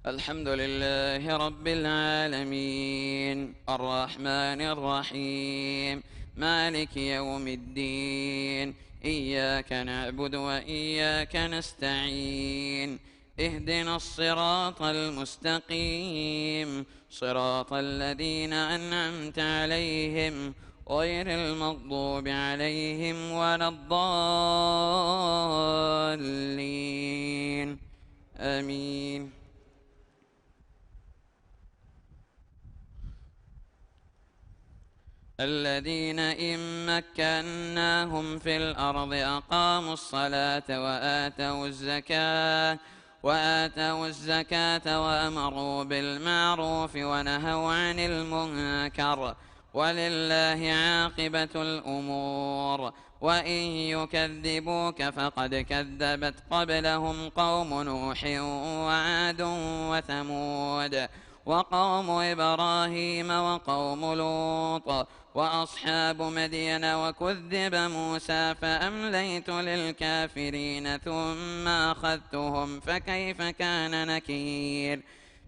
الحمد لله رب العالمين الرحمن الرحيم مالك يوم الدين إياك نعبد وإياك نستعين اهدنا الصراط المستقيم صراط الذين أنعمت عليهم غير المغضوب عليهم ولا الضالين آمين. الذين إن مكناهم في الأرض أقاموا الصلاة وآتوا الزكاة وأمروا بالمعروف ونهوا عن المنكر ولله عاقبة الأمور وإن يكذبوك فقد كذبت قبلهم قوم نوح وعاد وثمود وقوم إبراهيم وقوم لوط وأصحاب مدين وكذب موسى فأمليت للكافرين ثم أخذتهم فكيف كان نكير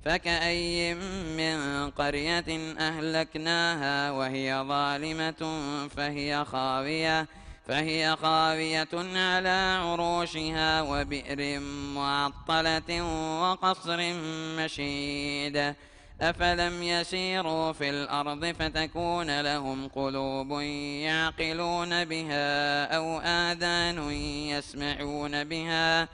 فكأي من قرية أهلكناها وهي ظالمة فهي خاوية على عروشها وبئر معطلة وقصر مشيد أفلم يسيروا في الأرض فتكون لهم قلوب يعقلون بها أو آذان يسمعون بها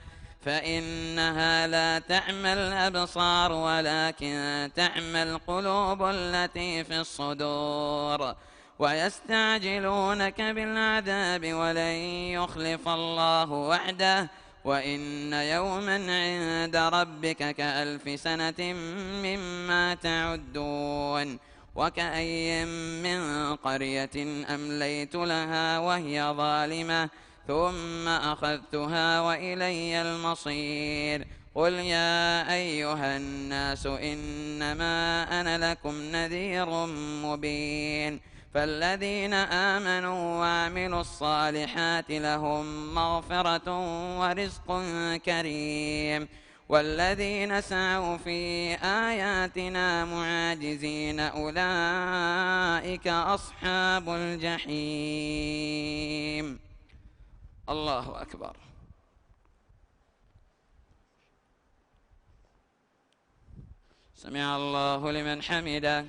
فإنها لا تعمى الأبصار ولكن تعمى القلوب التي في الصدور ويستعجلونك بالعذاب ولن يخلف الله وعده وإن يوما عند ربك كألف سنة مما تعدون وكأي من قرية أمليت لها وهي ظالمة ثم أخذتها وإلي المصير قل يا أيها الناس إنما أنا لكم نذير مبين فالذين آمنوا وعملوا الصالحات لهم مغفرة ورزق كريم والذين سعوا في آياتنا معاجزين أولئك أصحاب الجحيم. الله أكبر. سمع الله لمن حمده.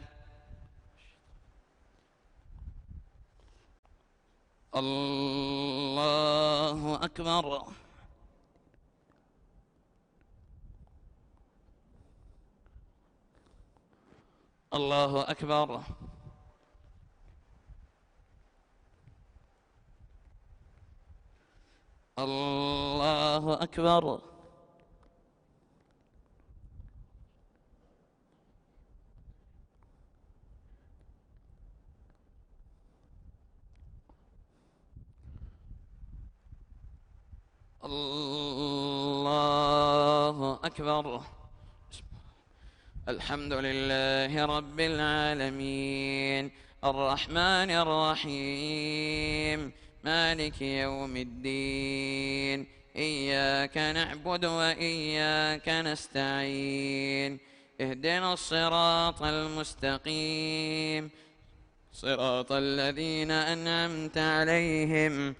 الله أكبر. الله أكبر. الله أكبر. الله أكبر. الحمد لله رب العالمين الرحمن الرحيم مالك يوم الدين إياك نعبد وإياك نستعين اهدنا الصراط المستقيم صراط الذين أنعمت عليهم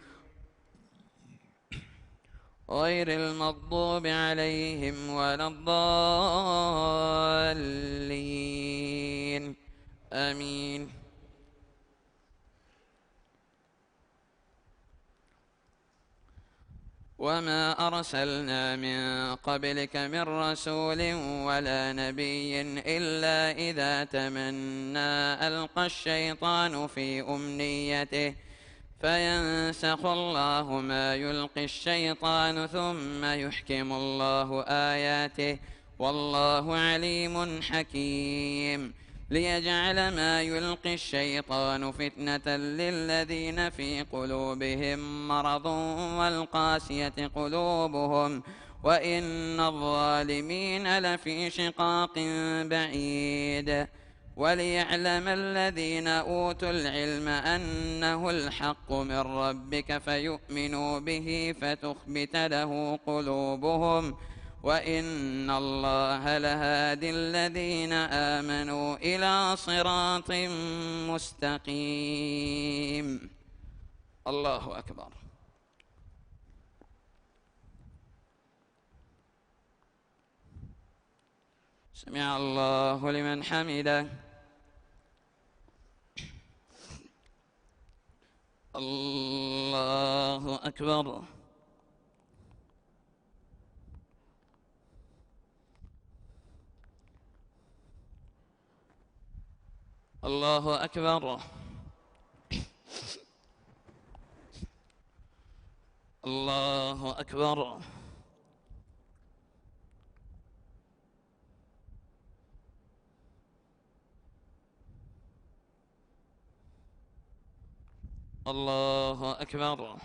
غير المغضوب عليهم ولا الضالين آمين. وما أرسلنا من قبلك من رسول ولا نبي إلا إذا تمنى ألقى الشيطان في أمنيته فينسخ الله ما يلقي الشيطان ثم يحكم الله آياته والله عليم حكيم ليجعل ما يلقي الشيطان فتنة للذين في قلوبهم مرض والقاسية قلوبهم وإن الظالمين لفي شقاق بعيد وليعلم الذين أوتوا العلم أنه الحق من ربك فيؤمنوا به فتخبت له قلوبهم وإن الله لهادي الذين آمنوا إلى صراط مستقيم. الله أكبر. سمع الله لمن حمده. الله أكبر. الله أكبر. الله أكبر. الله أكبر.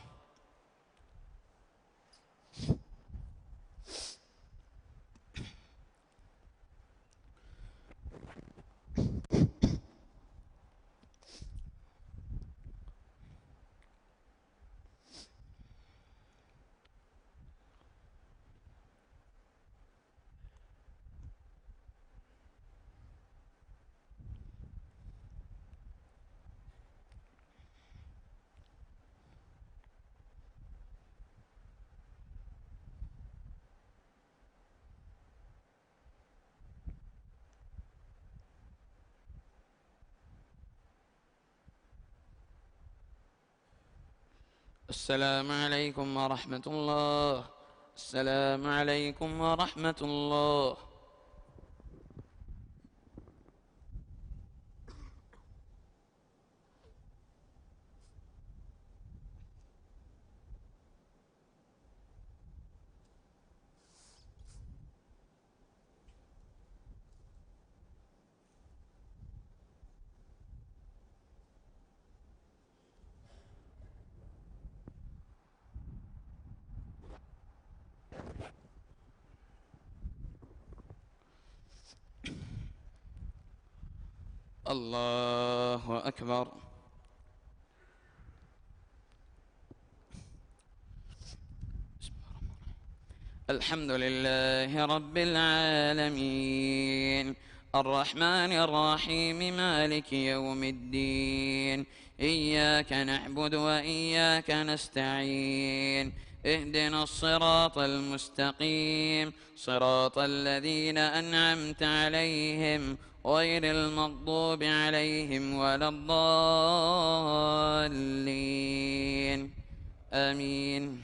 السلام عليكم ورحمة الله. السلام عليكم ورحمة الله. الله أكبر. الحمد لله رب العالمين، الرحمن الرحيم، مالك يوم الدين، إياك نعبد وإياك نستعين، اهدنا الصراط المستقيم، صراط الذين أنعمت عليهم غير المغضوب عليهم ولا الضالين، آمين.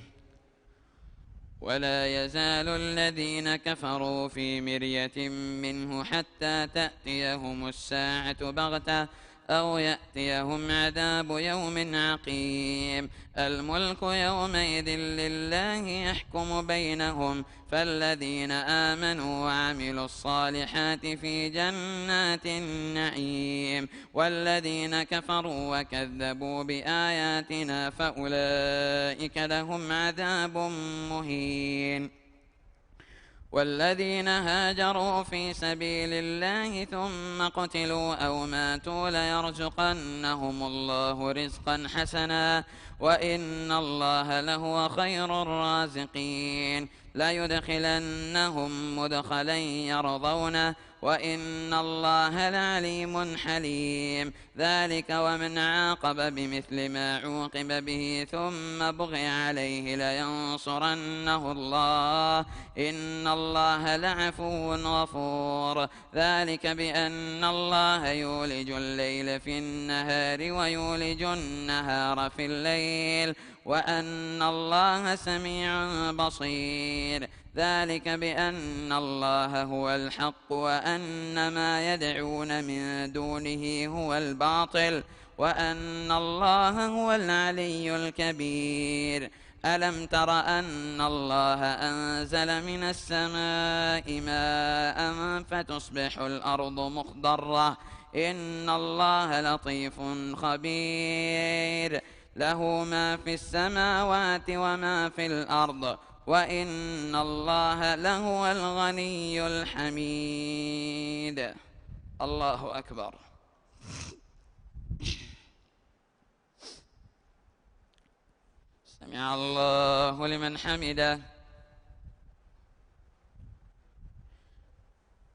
ولا يزال الذين كفروا في مرية منه حتى تأتيهم الساعة بغتة أو يأتيهم عذاب يوم عقيم. الملك يومئذ لله يحكم بينهم، فالذين آمنوا وعملوا الصالحات في جنات النعيم، والذين كفروا وكذبوا بآياتنا فأولئك لهم عذاب مهين. والذين هاجروا في سبيل الله ثم قتلوا أو ماتوا ليرزقنهم الله رزقا حسنا، وإن الله لهو خير الرازقين. ليدخلنهم مدخلا يرضونه، وإن الله لعليم حليم. ذلك ومن عاقب بمثل ما عوقب به ثم بغي عليه لينصرنه الله، إن الله لعفو غفور. ذلك بأن الله يولج الليل في النهار ويولج النهار في الليل، وأن الله سميع بصير. ذلك بأن الله هو الحق وأن ما يدعون من دونه هو الباطل، وأن الله هو العلي الكبير. ألم تر أن الله أنزل من السماء ماء فتصبح الأرض مخضرة؟ إن الله لطيف خبير، له ما في السماوات وما في الأرض، وإن الله لهو الغني الحميد. الله أكبر. سمع الله لمن حمده.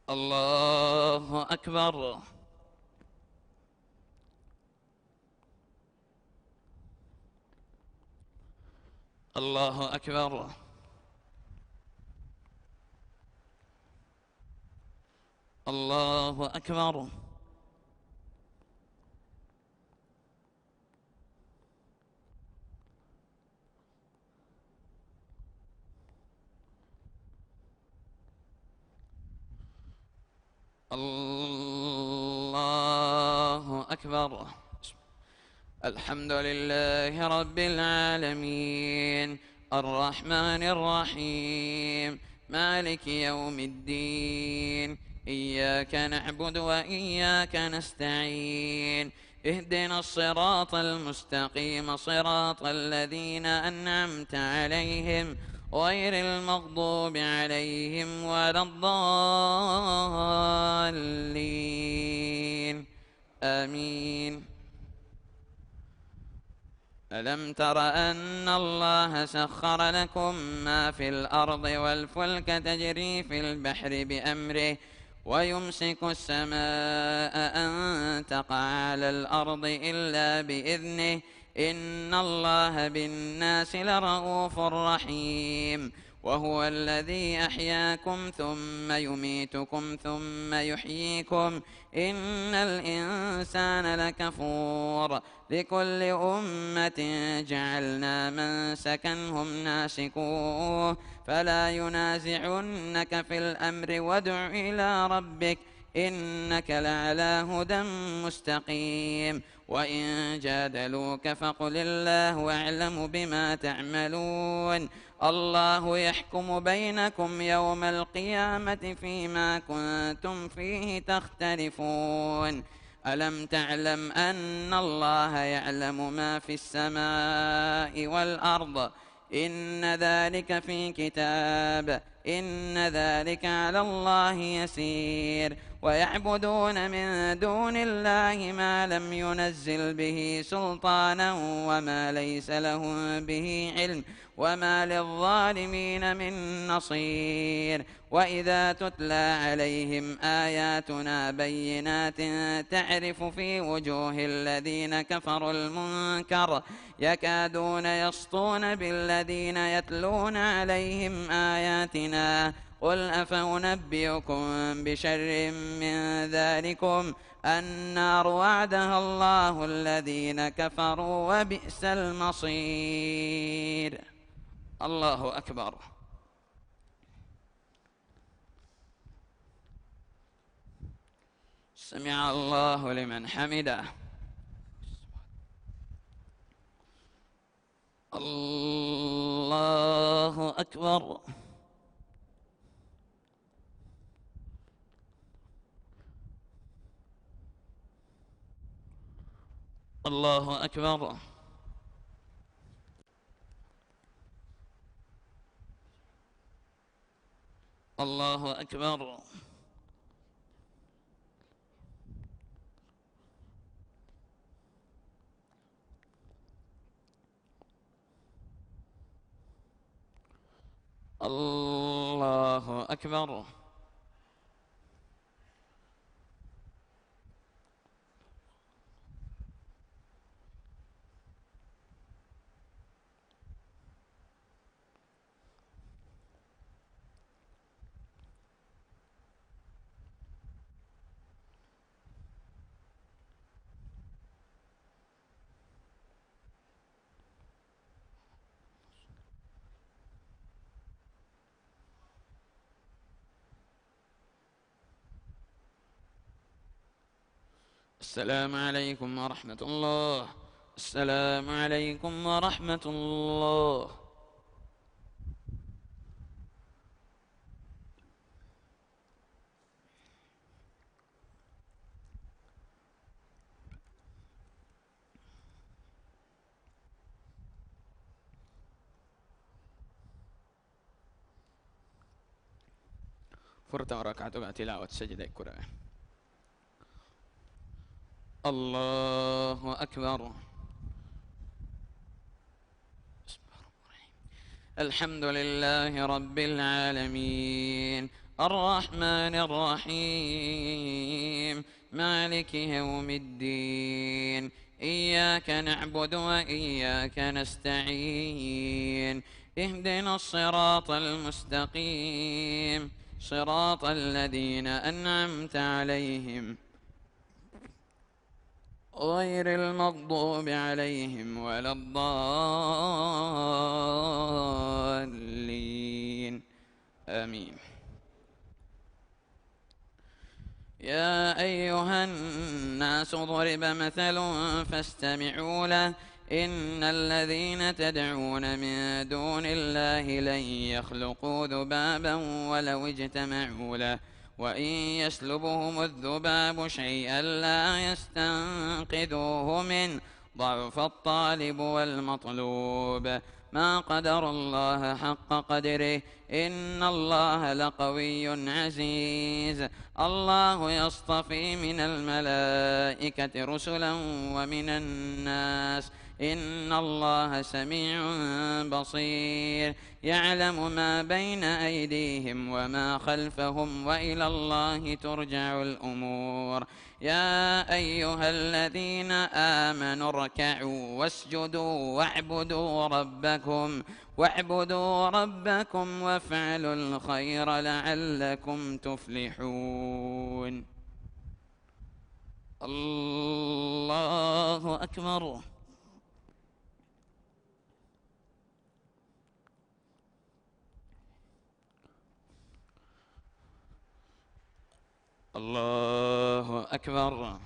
الله أكبر. الله أكبر. الله أكبر. الله أكبر. الحمد لله رب العالمين، الرحمن الرحيم مالك يوم الدين إياك نعبد وإياك نستعين اهدنا الصراط المستقيم صراط الذين أنعمت عليهم غير المغضوب عليهم ولا الضالين آمين. ألم تر أن الله سخر لكم ما في الأرض والفلك تجري في البحر بأمره ويمسك السماء أن تقع على الأرض إلا بإذنه إن الله بالناس لرءوف رحيم وهو الذي أحياكم ثم يميتكم ثم يحييكم إن الإنسان لكفور لكل أمة جعلنا منسكا هم ناسكوه فلا ينازعنك في الأمر وادع إلى ربك إنك لعلى هدى مستقيم وإن جادلوك فقل الله أعلم بما تعملون الله يحكم بينكم يوم القيامة فيما كنتم فيه تختلفون ألم تعلم أن الله يعلم ما في السماء والأرض إن ذلك في كتاب إن ذلك على الله يسير ويعبدون من دون الله ما لم ينزل به سلطانا وما ليس لهم به علم وما للظالمين من نصير وإذا تتلى عليهم آياتنا بينات تعرف في وجوه الذين كفروا المنكر يكادون يسطون بالذين يتلون عليهم آياتنا قل أفأنبئكم بشر من ذلكم النار وعدها الله الذين كفروا وبئس المصير. الله أكبر. سمع الله لمن حمده. الله أكبر. الله أكبر. الله أكبر. الله أكبر. السلام عليكم ورحمة الله. السلام عليكم ورحمة الله. فرتا ركعة تلاوة سجدة كرة. الله أكبر. الحمد لله رب العالمين الرحمن الرحيم مالك يوم الدين إياك نعبد وإياك نستعين اهدنا الصراط المستقيم صراط الذين أنعمت عليهم غير المغضوب عليهم ولا الضالين آمين. يا أيها الناس ضرب مثل فاستمعوا له إن الذين تدعون من دون الله لن يخلقوا ذبابا ولو اجتمعوا له وإن يسلبهم الذباب شيئا لا يستنقذوه منه ضعف الطالب والمطلوب ما قدر الله حق قدره إن الله لقوي عزيز الله يصطفي من الملائكة رسلا ومن الناس إن الله سميع بصير يعلم ما بين أيديهم وما خلفهم وإلى الله ترجع الأمور يا أيها الذين آمنوا اركعوا واسجدوا واعبدوا ربكم وافعلوا الخير لعلكم تفلحون الله أكبر الله أكبر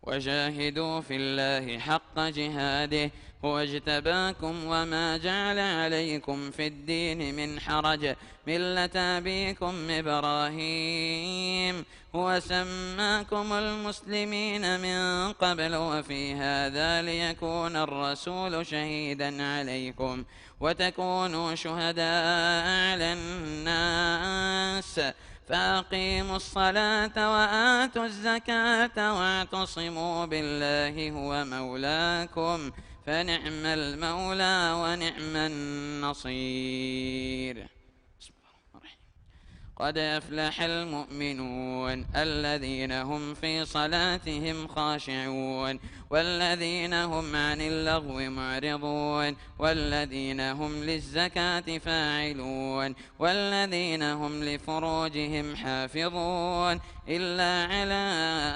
وجاهدوا في الله حق جهاده هو اجتباكم وما جعل عليكم في الدين من حرج ملة أبيكم إبراهيم هو سماكم المسلمين من قبل وفي هذا ليكون الرسول شهيدا عليكم وتكونوا شهداء على الناس فأقيموا الصلاة وآتوا الزكاة واعتصموا بالله هو مولاكم فنعم المولى ونعم النصير قد أفلح المؤمنون الذين هم في صلاتهم خاشعون والذين هم عن اللغو معرضون والذين هم للزكاة فاعلون والذين هم لفروجهم حافظون إلا على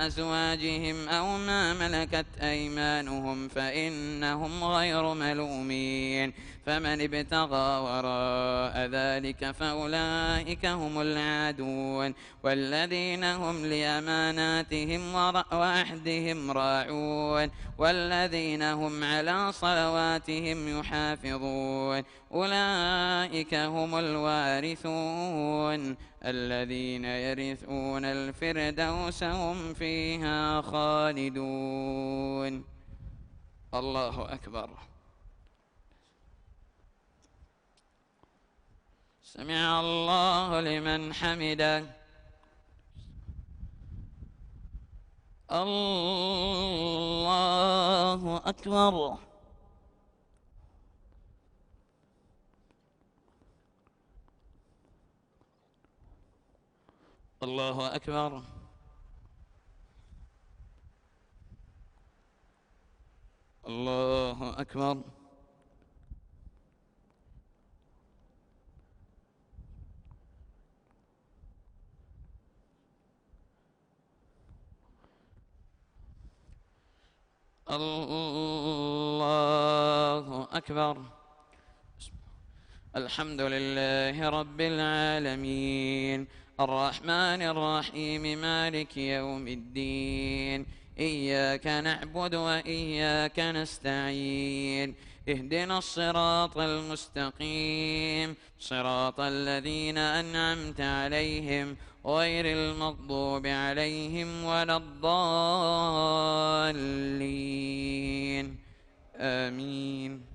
أزواجهم أو ما ملكت أيمانهم فإنهم غير ملومين فمن ابتغى وراء ذلك فأولئك هم العادون والذين هم لأماناتهم وعهدهم راعون والذين هم على صلواتهم يحافظون أولئك هم الوارثون الذين يرثون الفردوس هم فيها خالدون الله أكبر سمع الله لمن حمده الله أكبر الله أكبر الله أكبر الله أكبر الحمد لله رب العالمين الرحمن الرحيم مالك يوم الدين إياك نعبد وإياك نستعين اهدنا الصراط المستقيم صراط الذين أنعمت عليهم غير المغضوب عليهم ولا الضالين آمين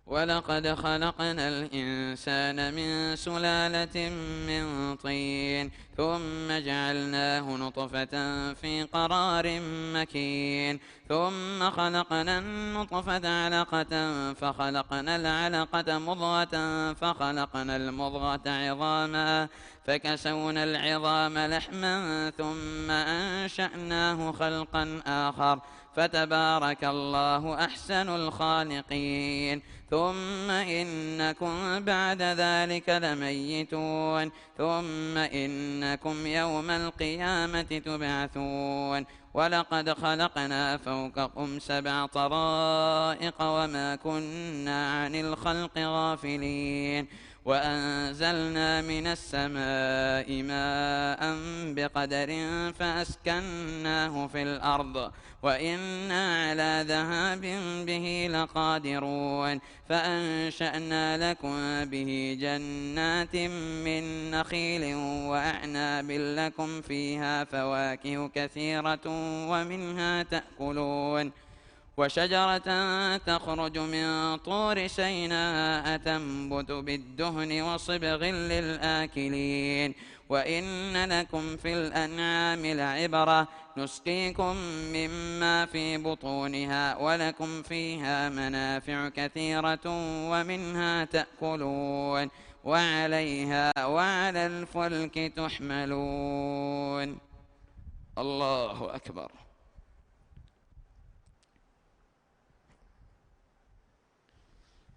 ولقد خلقنا الإنسان من سلالة من طين ثم جعلناه نطفة في قرار مكين ثم خلقنا النطفة علقة فخلقنا العلقة مضغة فخلقنا المضغة عظاما فكسونا العظام لحما ثم أنشأناه خلقا آخر فتبارك الله أحسن الخالقين ثم إنكم بعد ذلك لميتون ثم إنكم يوم القيامة تبعثون ولقد خلقنا فوقكم 7 طرائق وما كنا عن الخلق غافلين وأنزلنا من السماء ماء بقدر فأسكناه في الأرض وإنا على ذهاب به لقادرون فأنشأنا لكم به جنات من نخيل وأعناب لكم فيها فواكه كثيرة ومنها تأكلون وشجرة تخرج من طور سيناء تنبت بالدهن وصبغ للآكلين وإن لكم في الأنعام لعبرة نسقيكم مما في بطونها ولكم فيها منافع كثيرة ومنها تأكلون وعليها وعلى الفلك تحملون. الله أكبر.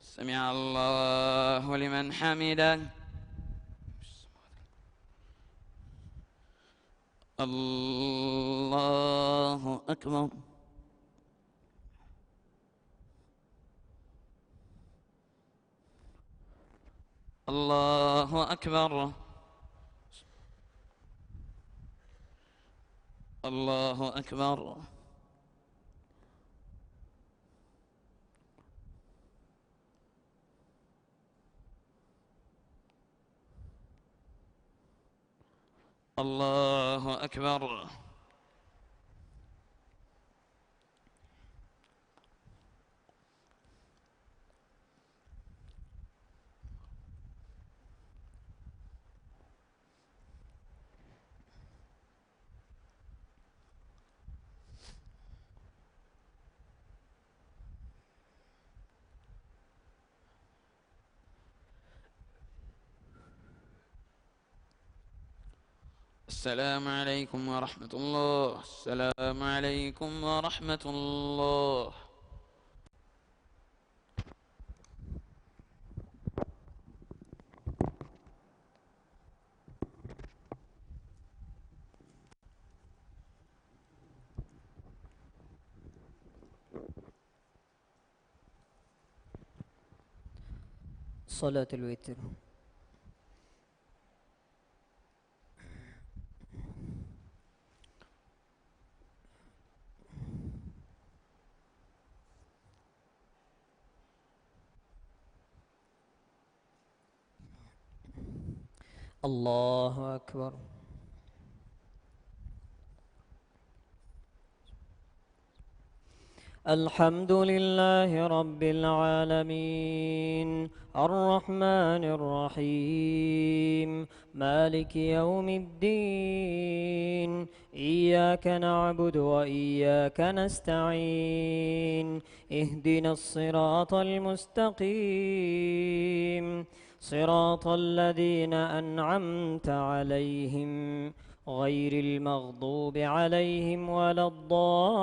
سمع الله لمن حمده. الله أكبر. الله أكبر. الله أكبر. الله أكبر. السلام عليكم ورحمة الله. السلام عليكم ورحمة الله. صلاة الوتر. الله أكبر. الحمد لله رب العالمين الرحمن الرحيم مالك يوم الدين إياك نعبد وإياك نستعين اهدنا الصراط المستقيم صراط الذين أنعمت عليهم غير المغضوب عليهم ولا الضالين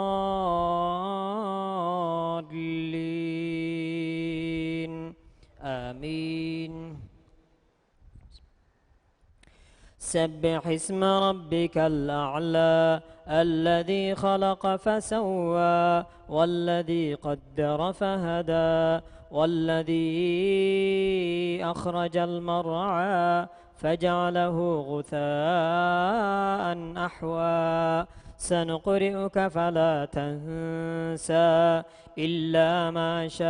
آمين. سبح اسم ربك الأعلى الذي خلق فسوى والذي قدر فهدى والذي أخرج المرعى فجعله غثاء أحوى سنقرئك فلا تنسى إلا ما شاء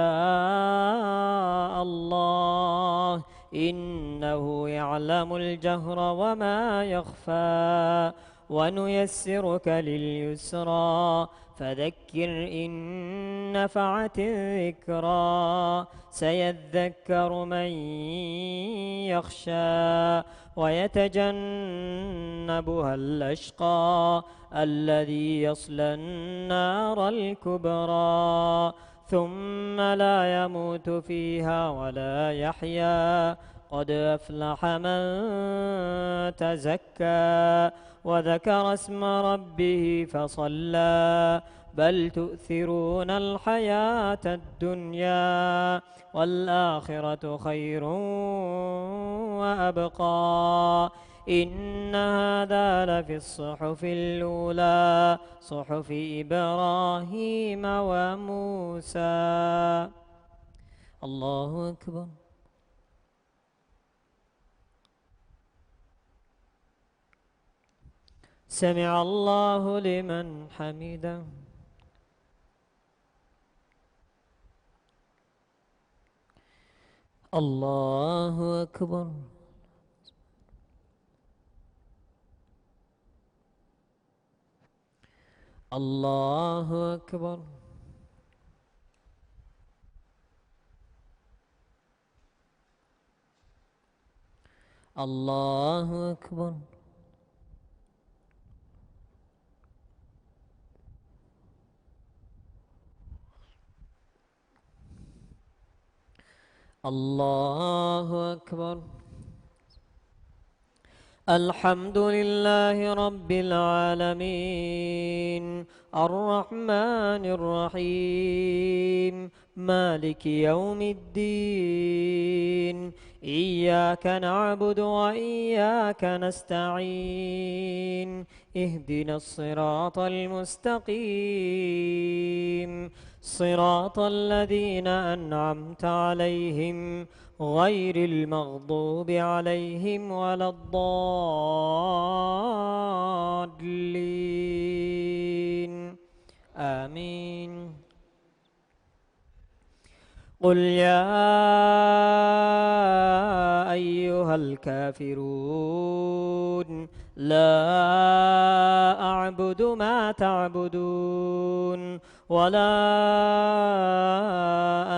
الله إنه يعلم الجهر وما يخفى ونيسرك لليسرى فذكر إن نفعت الذكرى سيذكر من يخشى ويتجنبها الأشقى الذي يصلى النار الكبرى ثم لا يموت فيها ولا يحيا قد أفلح من تزكى وذكر اسم ربه فصلى بل تؤثرون الحياة الدنيا والآخرة خير وأبقى إن هذا لفي الصحف الأولى صحف إبراهيم وموسى. الله أكبر. سمع الله لمن حمده. الله أكبر. الله أكبر. الله أكبر. الله أكبر. الحمد لله رب العالمين الرحمن الرحيم مالك يوم الدين إياك نعبد وإياك نستعين اهدنا الصراط المستقيم صراط الذين أنعمت عليهم غير المغضوب عليهم ولا الضالين آمين. قل يا أيها الكافرون لا أعبد ما تعبدون ولا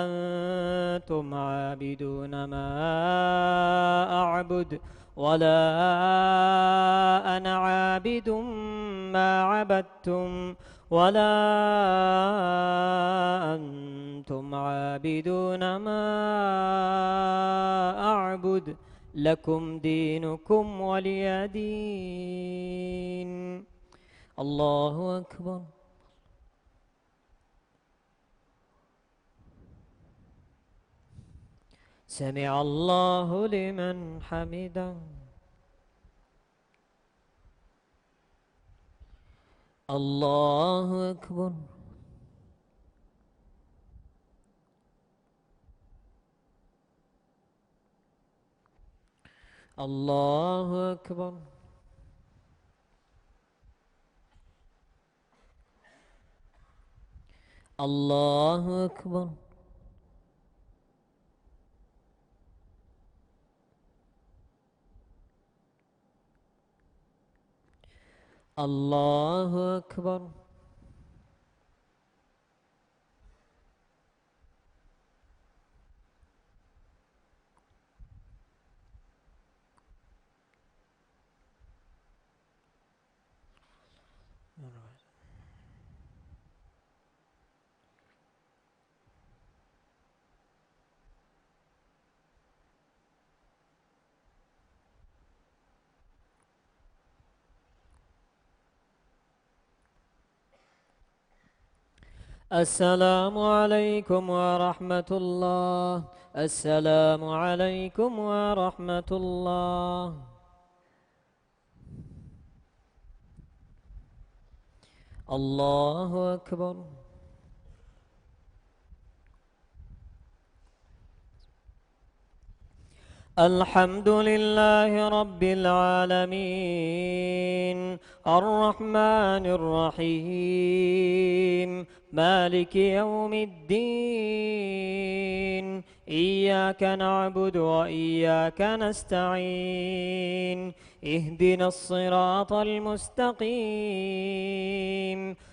أنتم عابدون ما أعبد ولا أنا عابد ما عبدتم ولا أنتم عابدون ما أعبد لكم دينكم ولي دين. الله أكبر. سمع الله لمن حمده. الله أكبر. الله أكبر. الله أكبر. الله أكبر. السلام عليكم ورحمة الله. السلام عليكم ورحمة الله. الله أكبر. الحمد لله رب العالمين الرحمن الرحيم مالك يوم الدين إياك نعبد وإياك نستعين اهدنا الصراط المستقيم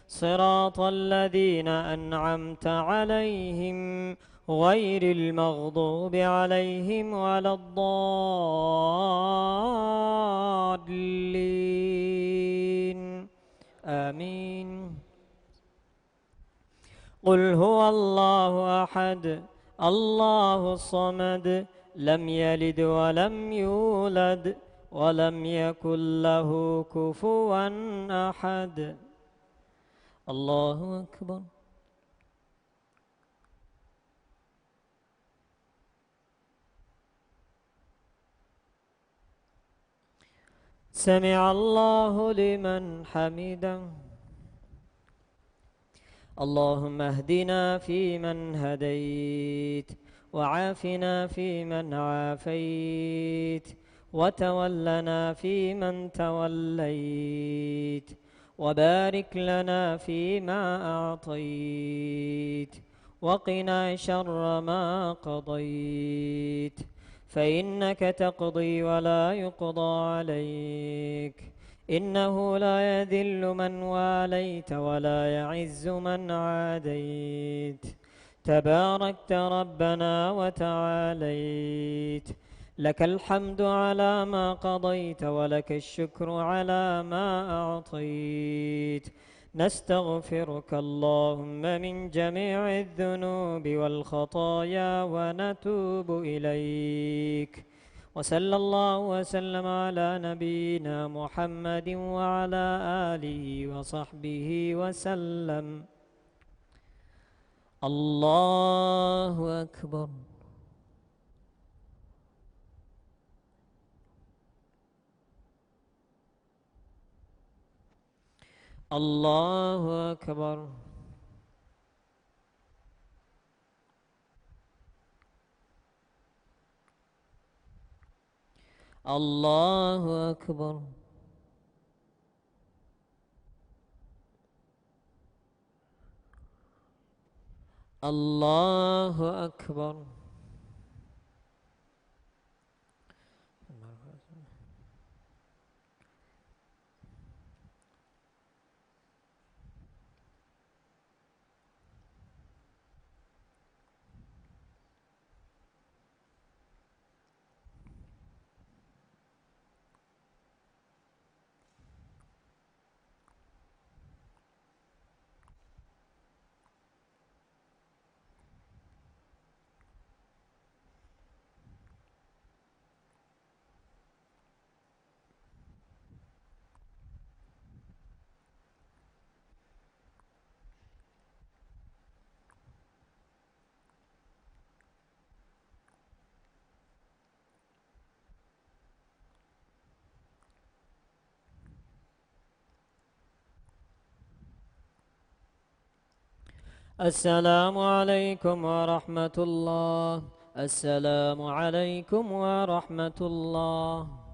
صراط الذين أنعمت عليهم غير المغضوب عليهم ولا الضالين آمين. قل هو الله أحد الله الصمد لم يلد ولم يولد ولم يكن له كفوا أحد. الله أكبر. سمع الله لمن حمده. اللهم اهدنا فيمن هديت وعافنا فيمن عافيت وتولنا فيمن توليت، وبارك لنا فيما أعطيت، وقنا شر ما قضيت، فإنك تقضي ولا يقضى عليك، إنه لا يذل من واليت ولا يعز من عاديت، تباركت ربنا وتعاليت، لك الحمد على ما قضيت ولك الشكر على ما أعطيت، نستغفرك اللهم من جميع الذنوب والخطايا ونتوب إليك. وصلى الله وسلم على نبينا محمد وعلى آله وصحبه وسلم. الله أكبر. الله أكبر. الله أكبر. الله أكبر. السلام عليكم ورحمة الله. السلام عليكم ورحمة الله.